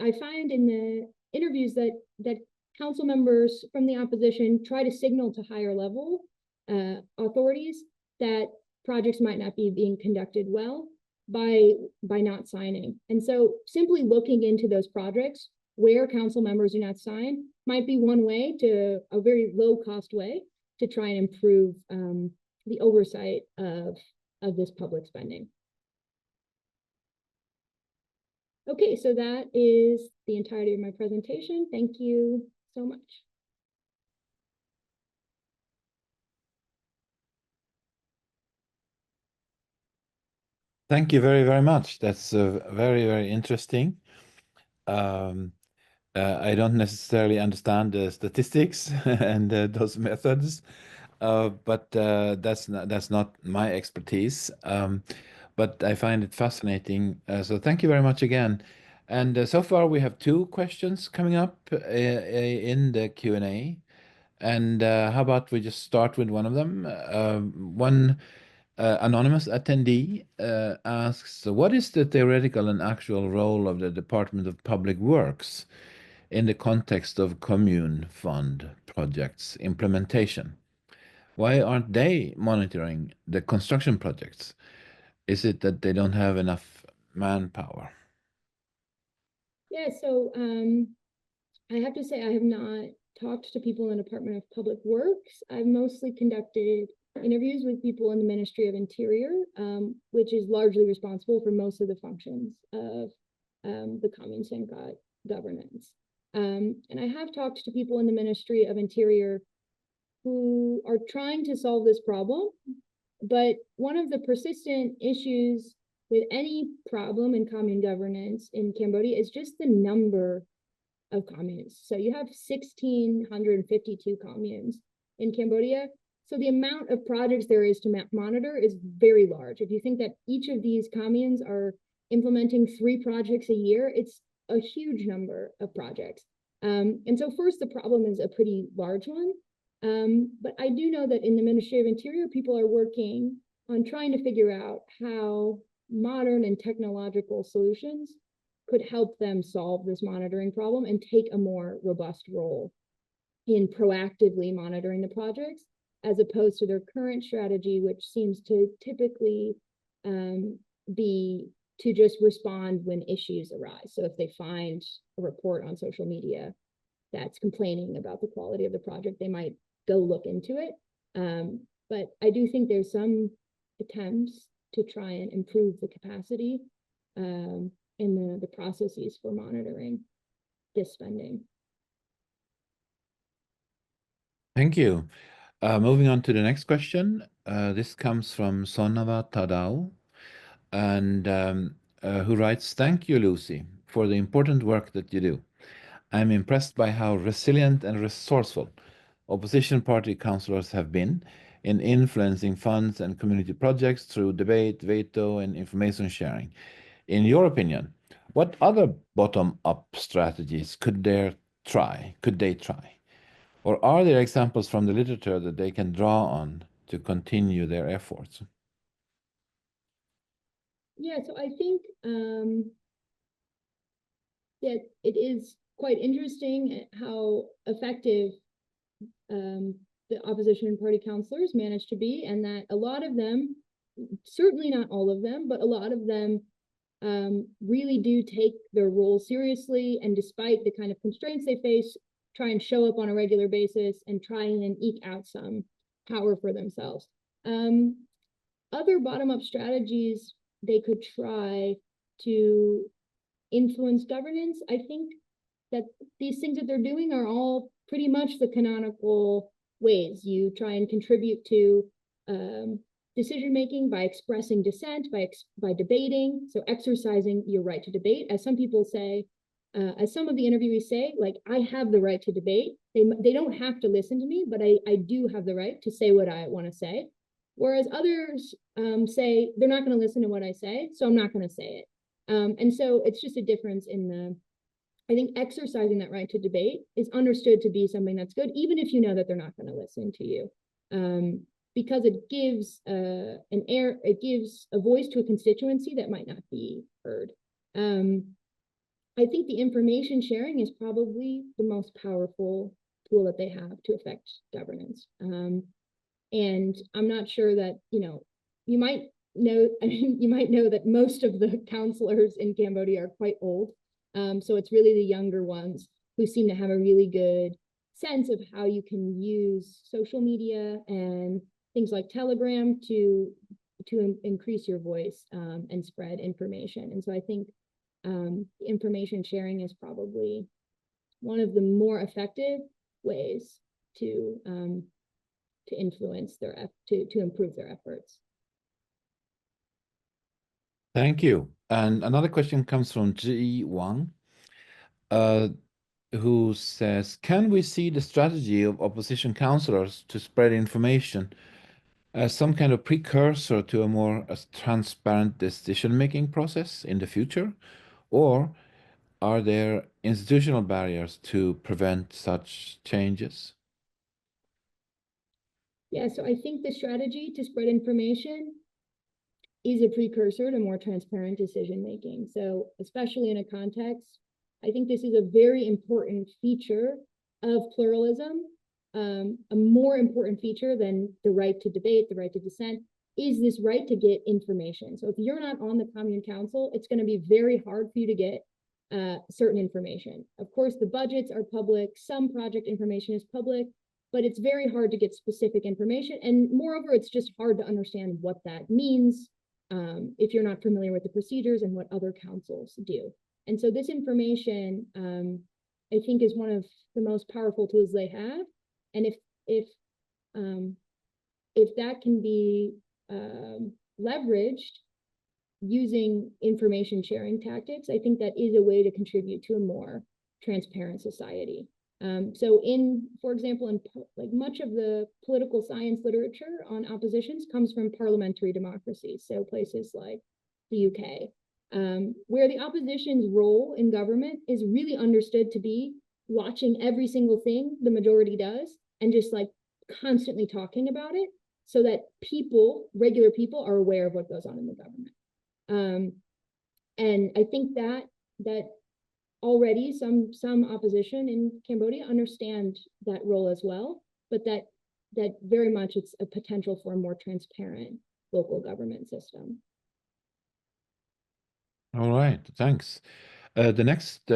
I find in the interviews that council members from the opposition try to signal to higher level authorities that projects might not be being conducted well by not signing. And so simply looking into those projects where council members do not sign might be one way, to a very low cost way, to try and improve the oversight of this public spending. Okay, so that is the entirety of my presentation. Thank you so much. Thank you very, very much. That's very, very interesting. I don't necessarily understand the statistics and those methods, but that's not my expertise. But I find it fascinating. So thank you very much again. And so far we have 2 questions coming up in the Q&A. And how about we just start with one of them? One Anonymous attendee asks, what is the theoretical and actual role of the Department of Public Works in the context of Commune Fund projects implementation? Why aren't they monitoring the construction projects? Is it that they don't have enough manpower? Yeah, so I have to say I have not talked to people in the Department of Public Works. I've mostly conducted interviews with people in the Ministry of Interior, which is largely responsible for most of the functions of the 𝐀𝐿 governance. And I have talked to people in the Ministry of Interior who are trying to solve this problem, but one of the persistent issues with any problem in commune governance in Cambodia is just the number of communes. So you have 1,652 communes in Cambodia. So the amount of projects there is to monitor is very large. If you think that each of these communes are implementing 3 projects a year, it's a huge number of projects. And so first, the problem is a pretty large one. But I do know that in the Ministry of Interior, people are working on trying to figure out how modern and technological solutions could help them solve this monitoring problem and take a more robust role in proactively monitoring the projects, as opposed to their current strategy, which seems to typically be to just respond when issues arise. So if they find a report on social media that's complaining about the quality of the project, they might go look into it. But I do think there's some attempts to try and improve the capacity in the processes for monitoring this spending. Thank you. Moving on to the next question. This comes from Sonava Tadao, and who writes, thank you, Lucy, for the important work that you do. I'm impressed by how resilient and resourceful opposition party councillors have been in influencing funds and community projects through debate, veto, and information sharing. In your opinion, what other bottom-up strategies could they try? Or are there examples from the literature that they can draw on to continue their efforts? Yeah, so I think that it is quite interesting how effective the opposition party councillors managed to be, and that a lot of them, certainly not all of them, but a lot of them really do take their role seriously, and despite the kind of constraints they face, try and show up on a regular basis and try and eke out some power for themselves. Other bottom-up strategies they could try to influence governance, I think that these things that they're doing are all pretty much the canonical ways. You try and contribute to decision-making by expressing dissent, by debating, so exercising your right to debate. As some people say, as some of the interviewees say, like, I have the right to debate. They don't have to listen to me, but I do have the right to say what I want to say. Whereas others say, they're not going to listen to what I say, so I'm not going to say it. And so it's just a difference in I think exercising that right to debate is understood to be something that's good, even if you know that they're not going to listen to you. Because it gives it gives a voice to a constituency that might not be heard. I think the information sharing is probably the most powerful tool that they have to affect governance. And I'm not sure that, you might know that most of the councillors in Cambodia are quite old. So it's really the younger ones who seem to have a really good sense of how you can use social media and things like Telegram to increase your voice and spread information. And so I think information sharing is probably one of the more effective ways to influence to improve their efforts. Thank you. And another question comes from Ji Wang, who says, can we see the strategy of opposition councillors to spread information as some kind of precursor to a more transparent decision-making process in the future? Or are there institutional barriers to prevent such changes? Yeah, so I think the strategy to spread information is a precursor to more transparent decision making. So especially in a context, I think this is a very important feature of pluralism. A more important feature than the right to debate, the right to dissent, is this right to get information. So if you're not on the Commune Council, it's going to be very hard for you to get certain information. Of course, the budgets are public, some project information is public, but it's very hard to get specific information. And moreover, it's just hard to understand what that means if you're not familiar with the procedures and what other councils do. And so this information, I think, is one of the most powerful tools they have. And if that can be leveraged using information sharing tactics, I think that is a way to contribute to a more transparent society. So for example, in like much of the political science literature on oppositions comes from parliamentary democracies, so places like the UK, where the opposition's role in government is really understood to be watching every single thing the majority does and just like constantly talking about it so that regular people are aware of what goes on in the government. And I think that already some opposition in Cambodia understand that role as well, but that very much it's a potential for a more transparent local government system. All right, thanks. The next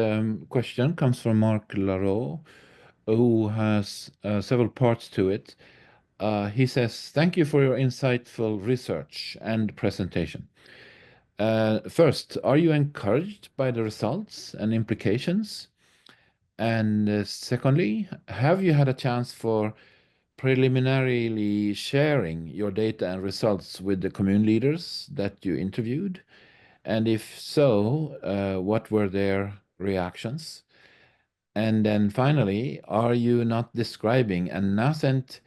question comes from Mark Larreau, who has several parts to it. He says, thank you for your insightful research and presentation. First, are you encouraged by the results and implications? And secondly, have you had a chance for preliminarily sharing your data and results with the commune leaders that you interviewed? And if so, what were their reactions? And then finally, are you not describing a nascent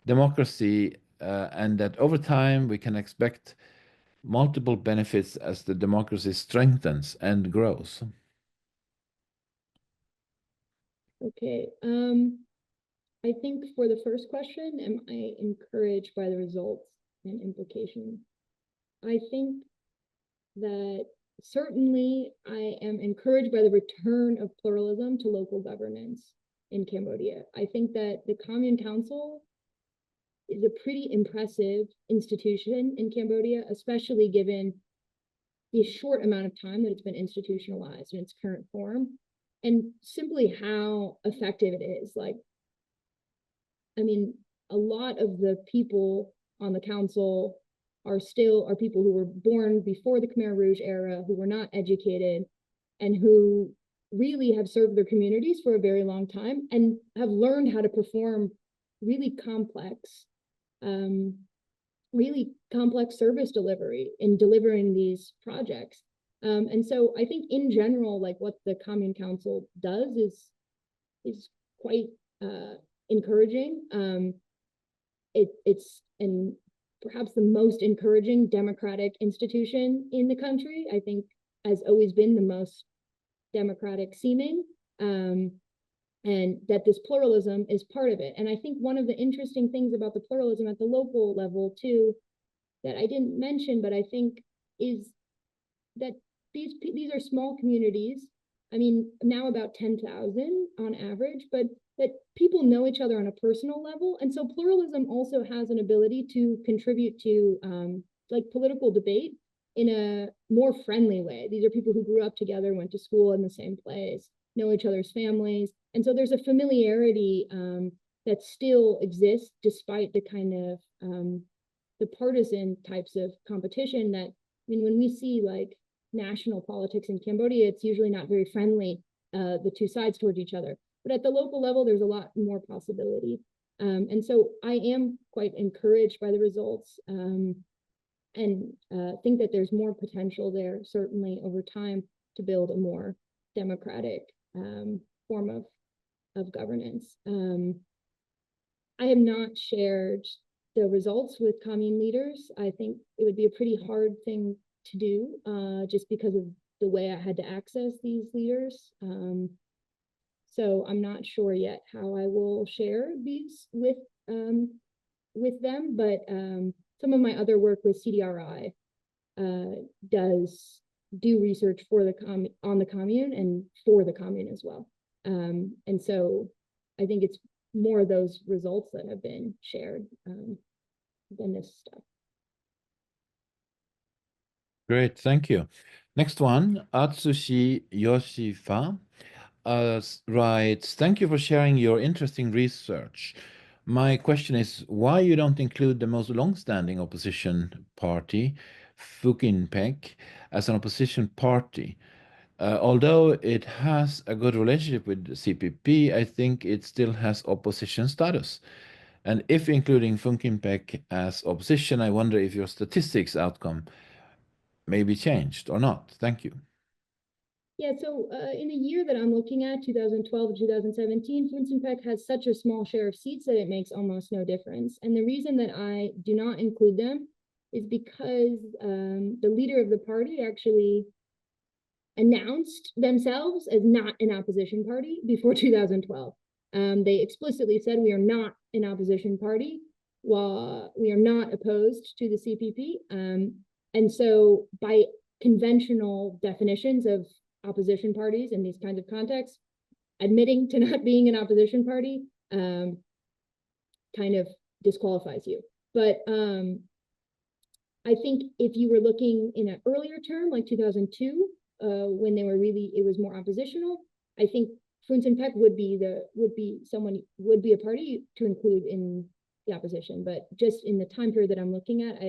democracy and that over time we can expect multiple benefits as the democracy strengthens and grows? Okay. I think for the first question, am I encouraged by the results and implications? I think that certainly I am encouraged by the return of pluralism to local governance in Cambodia. I think that the Commune Council is a pretty impressive institution in Cambodia, especially given the short amount of time that it's been institutionalized in its current form, and simply how effective it is. Like, I mean, a lot of the people on the council are people who were born before the Khmer Rouge era, who were not educated, and who really have served their communities for a very long time and have learned how to perform really complex service delivery in delivering these projects. And so I think in general, like what the Commune Council does is quite encouraging. It's perhaps the most encouraging democratic institution in the country. I think has always been the most democratic seeming, and that this pluralism is part of it. And I think one of the interesting things about the pluralism at the local level too, that I didn't mention, but I think is that these are small communities. I mean, now about 10,000 on average, but that people know each other on a personal level. And so pluralism also has an ability to contribute to like political debate in a more friendly way. These are people who grew up together, went to school in the same place, know each other's families. And so there's a familiarity that still exists despite the kind of the partisan types of competition that, I mean, when we see like national politics in Cambodia, it's usually not very friendly, the two sides towards each other. But at the local level, there's a lot more possibility. And so I am quite encouraged by the results and think that there's more potential there, certainly over time, to build a more democratic form of governance. I have not shared the results with commune leaders. I think it would be a pretty hard thing to do just because of the way I had to access these leaders. So I'm not sure yet how I will share these with them, but some of my other work with CDRI does do research for the on the commune and for the commune as well. And so I think it's more of those results that have been shared than this stuff. Great, thank you. Next one, Atsushi Yoshifa writes, thank you for sharing your interesting research. My question is why you don't include the most long-standing opposition party, 𝐀𝐭𝐫𝐚𝐜, as an opposition party. Although it has a good relationship with the CPP, I think it still has opposition status. And if including 𝐀𝐭𝐫𝐚𝐜 as opposition, I wonder if your statistics outcome may be changed or not. Thank you. Yeah, so in the year that I'm looking at, 2012 to 2017, 𝐀𝐭𝐫𝐚𝐜 has such a small share of seats that it makes almost no difference. And the reason that I do not include them is because the leader of the party actually announced themselves as not an opposition party before 2012. They explicitly said we are not an opposition party, while we are not opposed to the CPP. And so by conventional definitions of opposition parties in these kinds of contexts, admitting to not being an opposition party kind of disqualifies you. But I think if you were looking in an earlier term, like 2002, when they were really, it was more oppositional, I think 𝐀𝐭𝐫𝐚𝐜 would be a party to include in the opposition. But just in the time period that I'm looking at,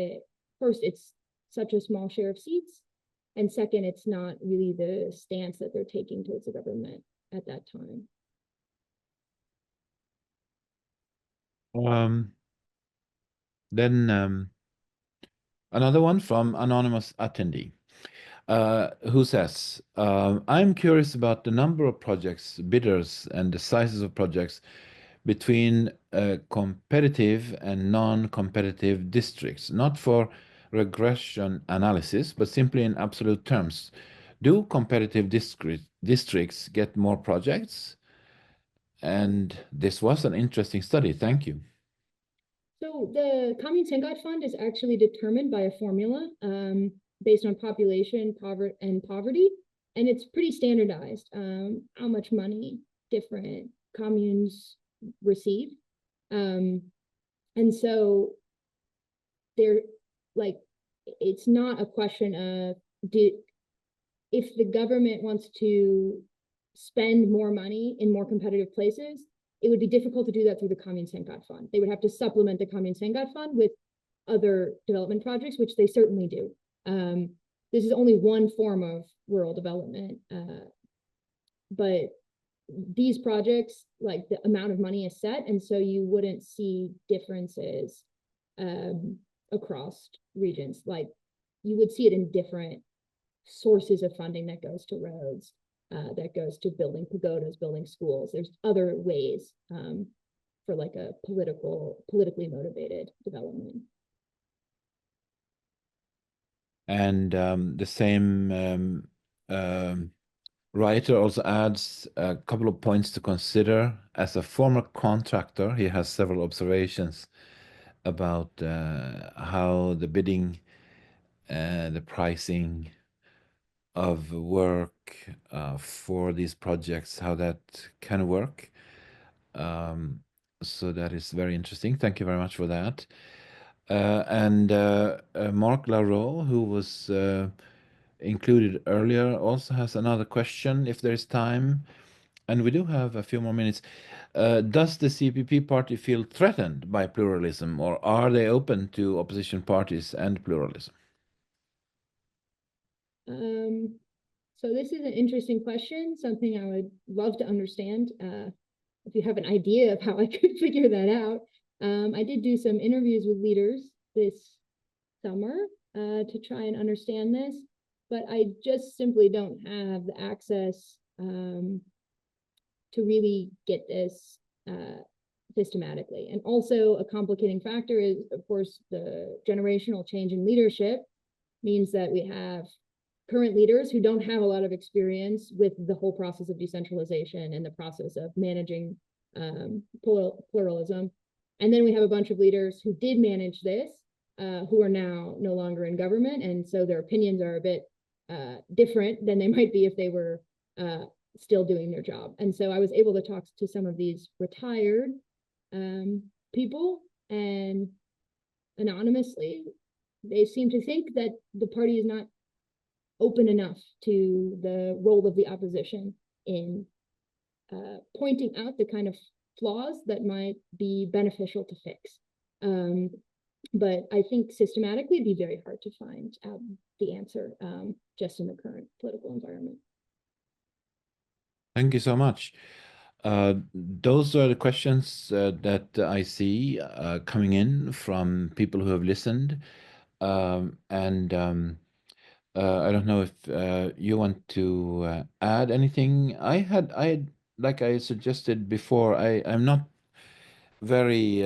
first, it's such a small share of seats, and second, it's not really the stance that they're taking towards the government at that time. Then another one from anonymous attendee, who says, I'm curious about the number of projects, bidders, and the sizes of projects between competitive and non-competitive districts, not for regression analysis, but simply in absolute terms. Do competitive districts get more projects? And this was an interesting study. Thank you. So the 𝐏𝐿𝐴 fund is actually determined by a formula based on population, poverty, and it's pretty standardized. How much money different communes receive, and so they're like, it's not a question of if the government wants to spend more money in more competitive places, it would be difficult to do that through the 𝐏𝐿𝐴 fund. They would have to supplement the 𝐏𝐿𝐴 fund with other development projects, which they certainly do. This is only one form of rural development, but these projects, like the amount of money is set, and so you wouldn't see differences across regions. Like you would see it in different sources of funding that goes to roads, that goes to building pagodas, building schools. There's other ways for like a politically motivated development. And the same writer also adds a couple of points to consider. As a former contractor, he has several observations about how the bidding, the pricing of work for these projects, how that can work. So that is very interesting. Thank you very much for that. And Mark Larroux, who was included earlier, also has another question, if there is time. And we do have a few more minutes. Does the CPP party feel threatened by pluralism, or are they open to opposition parties and pluralism? So this is an interesting question, something I would love to understand. If you have an idea of how I could figure that out. I did do some interviews with leaders this summer to try and understand this, but I just simply don't have the access to really get this systematically. And also a complicating factor is, of course, the generational change in leadership means that we have current leaders who don't have a lot of experience with the whole process of decentralization and the process of managing pluralism. And then we have a bunch of leaders who did manage this, who are now no longer in government, and so their opinions are a bit different than they might be if they were still doing their job. And so I was able to talk to some of these retired people, and anonymously, they seem to think that the party is not open enough to the role of the opposition in pointing out the kind of flaws that might be beneficial to fix. But I think systematically it'd be very hard to find the answer just in the current political environment. Thank you so much. Those are the questions that I see coming in from people who have listened. I don't know if you want to add anything. Like I suggested before, I'm not very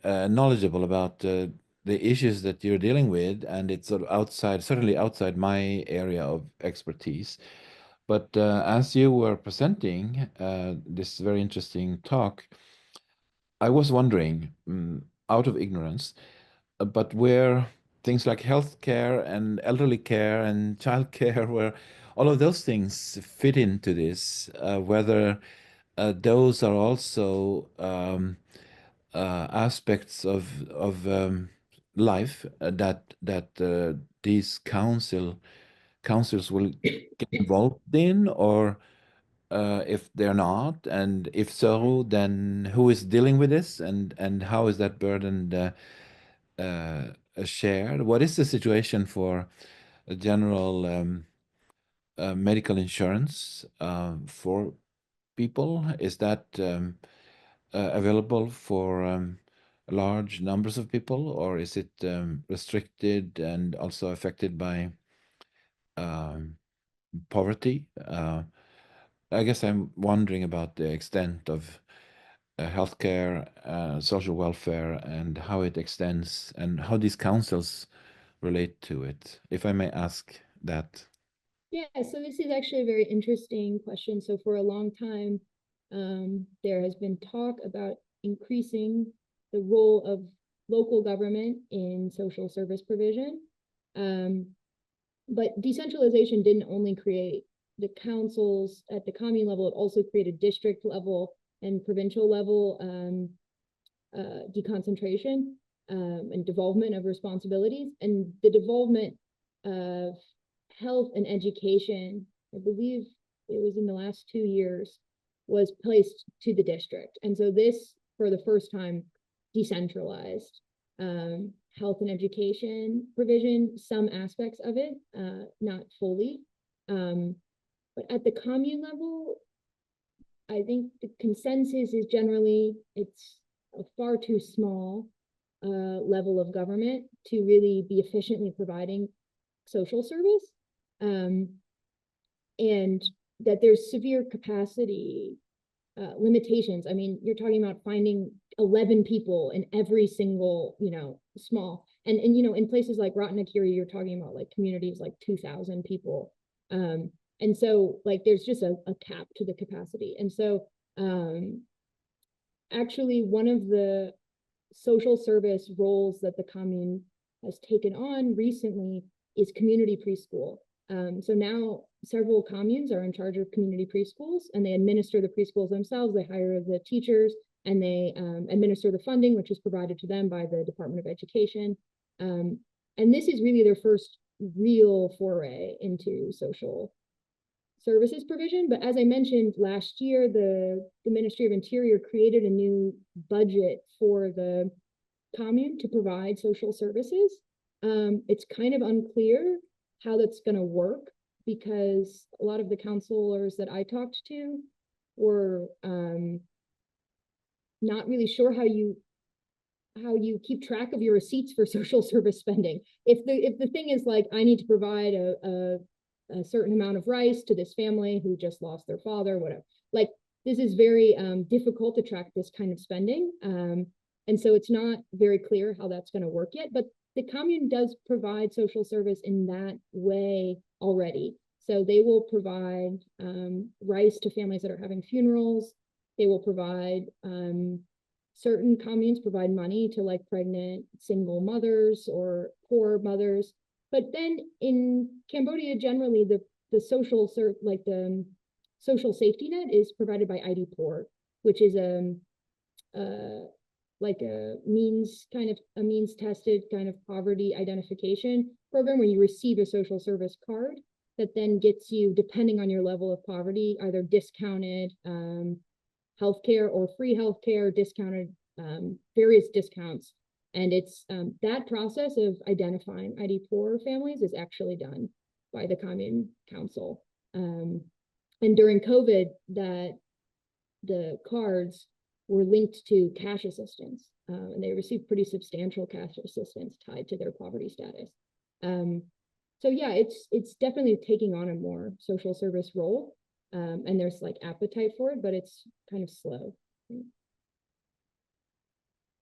knowledgeable about the issues that you're dealing with, and it's sort of certainly outside my area of expertise. But as you were presenting this very interesting talk, I was wondering, out of ignorance, but where things like healthcare and elderly care and childcare, where all of those things fit into this, whether those are also aspects of life that these councils will get involved in, or if they're not, and if so, then who is dealing with this, and how is that burden shared? What is the situation for a general medical insurance for people? Is that available for large numbers of people, or is it restricted and also affected by poverty? I guess I'm wondering about the extent of healthcare, social welfare, and how it extends, and how these councils relate to it, if I may ask that. Yeah, so this is actually a very interesting question. So for a long time, there has been talk about increasing the role of local government in social service provision. But decentralization didn't only create the councils at the commune level, it also created district level and provincial level deconcentration and devolvement of responsibilities. And the devolvement of health and education, I believe it was in the last 2 years, was placed to the district. And so this, for the first time, decentralized health and education provision, some aspects of it, not fully. But at the commune level, I think the consensus is generally it's a far too small level of government to really be efficiently providing social service, and that there's severe capacity limitations. I mean, you're talking about finding 11 people in every single, small, and in places like Ratnakiri, you're talking about like communities like 2,000 people. And so like there's just a cap to the capacity. And so actually one of the social service roles that the commune has taken on recently is community preschool. So now several communes are in charge of community preschools, and they administer the preschools themselves. They hire the teachers, and they administer the funding, which is provided to them by the Department of Education. And this is really their first real foray into social services provision. But as I mentioned, last year, the Ministry of Interior created a new budget for the commune to provide social services. It's kind of unclear how that's going to work, because a lot of the councilors that I talked to were not really sure how you keep track of your receipts for social service spending. If the thing is like, I need to provide a certain amount of rice to this family who just lost their father, whatever, like this is very difficult to track this kind of spending. And so it's not very clear how that's going to work yet, but the commune does provide social service in that way already. So they will provide rice to families that are having funerals. They will provide certain communes provide money to like pregnant single mothers or poor mothers. But then in Cambodia, generally the social social safety net is provided by ID Poor, which is like a means tested kind of poverty identification program where you receive a social service card that then gets you, depending on your level of poverty, either discounted healthcare or free healthcare, discounted various discounts. And it's that process of identifying ID poor families is actually done by the Commune Council. And during COVID, that the cards were linked to cash assistance, and they received pretty substantial cash assistance tied to their poverty status. So yeah, it's definitely taking on a more social service role, and there's like appetite for it, but it's kind of slow.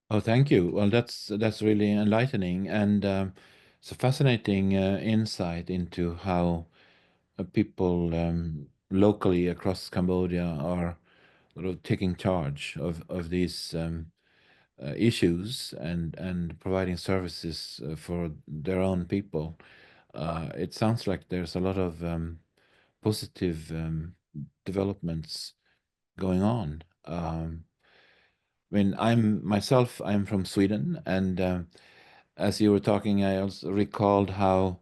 Oh, thank you. Well, that's really enlightening, and it's a fascinating insight into how people locally across Cambodia are sort of taking charge of these issues and providing services for their own people. It sounds like there's a lot of positive developments going on. I mean, I'm from Sweden, and as you were talking, I also recalled how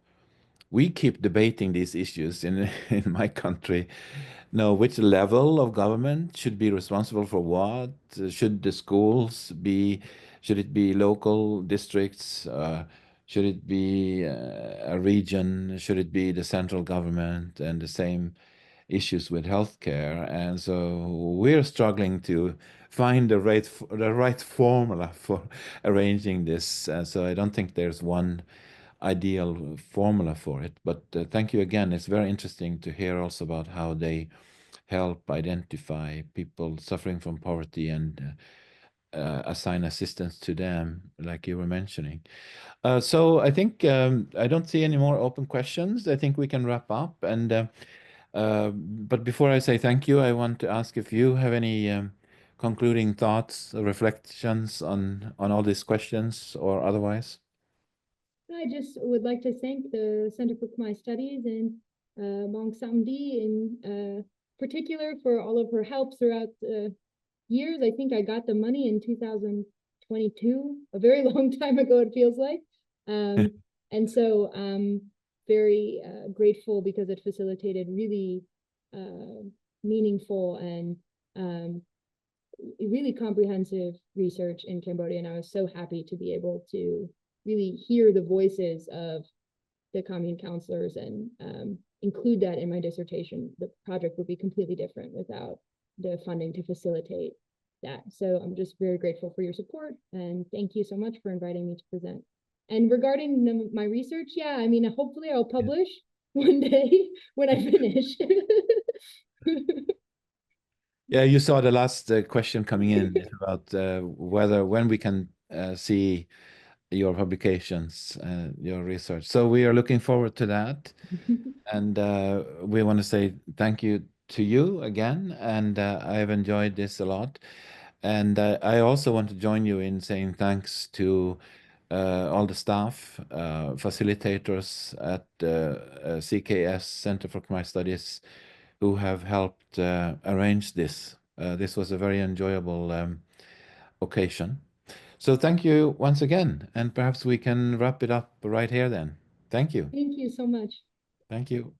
we keep debating these issues in in my country. Now, which level of government should be responsible for what? Should the schools be? Should it be local districts? Should it be a region? Should it be the central government? And the same issues with healthcare. And so we're struggling to find the right formula for arranging this. So I don't think there's one ideal formula for it. But thank you again. It's very interesting to hear also about how they help identify people suffering from poverty and assign assistance to them, like you were mentioning. So I think I don't see any more open questions. I think we can wrap up. And but before I say thank you, I want to ask if you have any concluding thoughts, reflections on all these questions or otherwise. I just would like to thank the Center for Khmer Studies and Mong Samdi in particular for all of her help throughout the years. I think I got the money in 2022, a very long time ago, it feels like. And so I'm very grateful because it facilitated really meaningful and really comprehensive research in Cambodia. And I was so happy to be able to really hear the voices of the commune councilors and include that in my dissertation. The project would be completely different without the funding to facilitate that. So I'm just very grateful for your support, and thank you so much for inviting me to present. And regarding my research, yeah, I mean, hopefully I'll publish one day when I finish. Yeah, you saw the last question coming in about when we can see your publications, your research. So we are looking forward to that. And we want to say thank you to you again. And I've enjoyed this a lot. And I also want to join you in saying thanks to all the staff, facilitators at CKS, Center for Khmer Studies, who have helped arrange this. This was a very enjoyable occasion. So thank you once again, and perhaps we can wrap it up right here then. Thank you. Thank you so much. Thank you.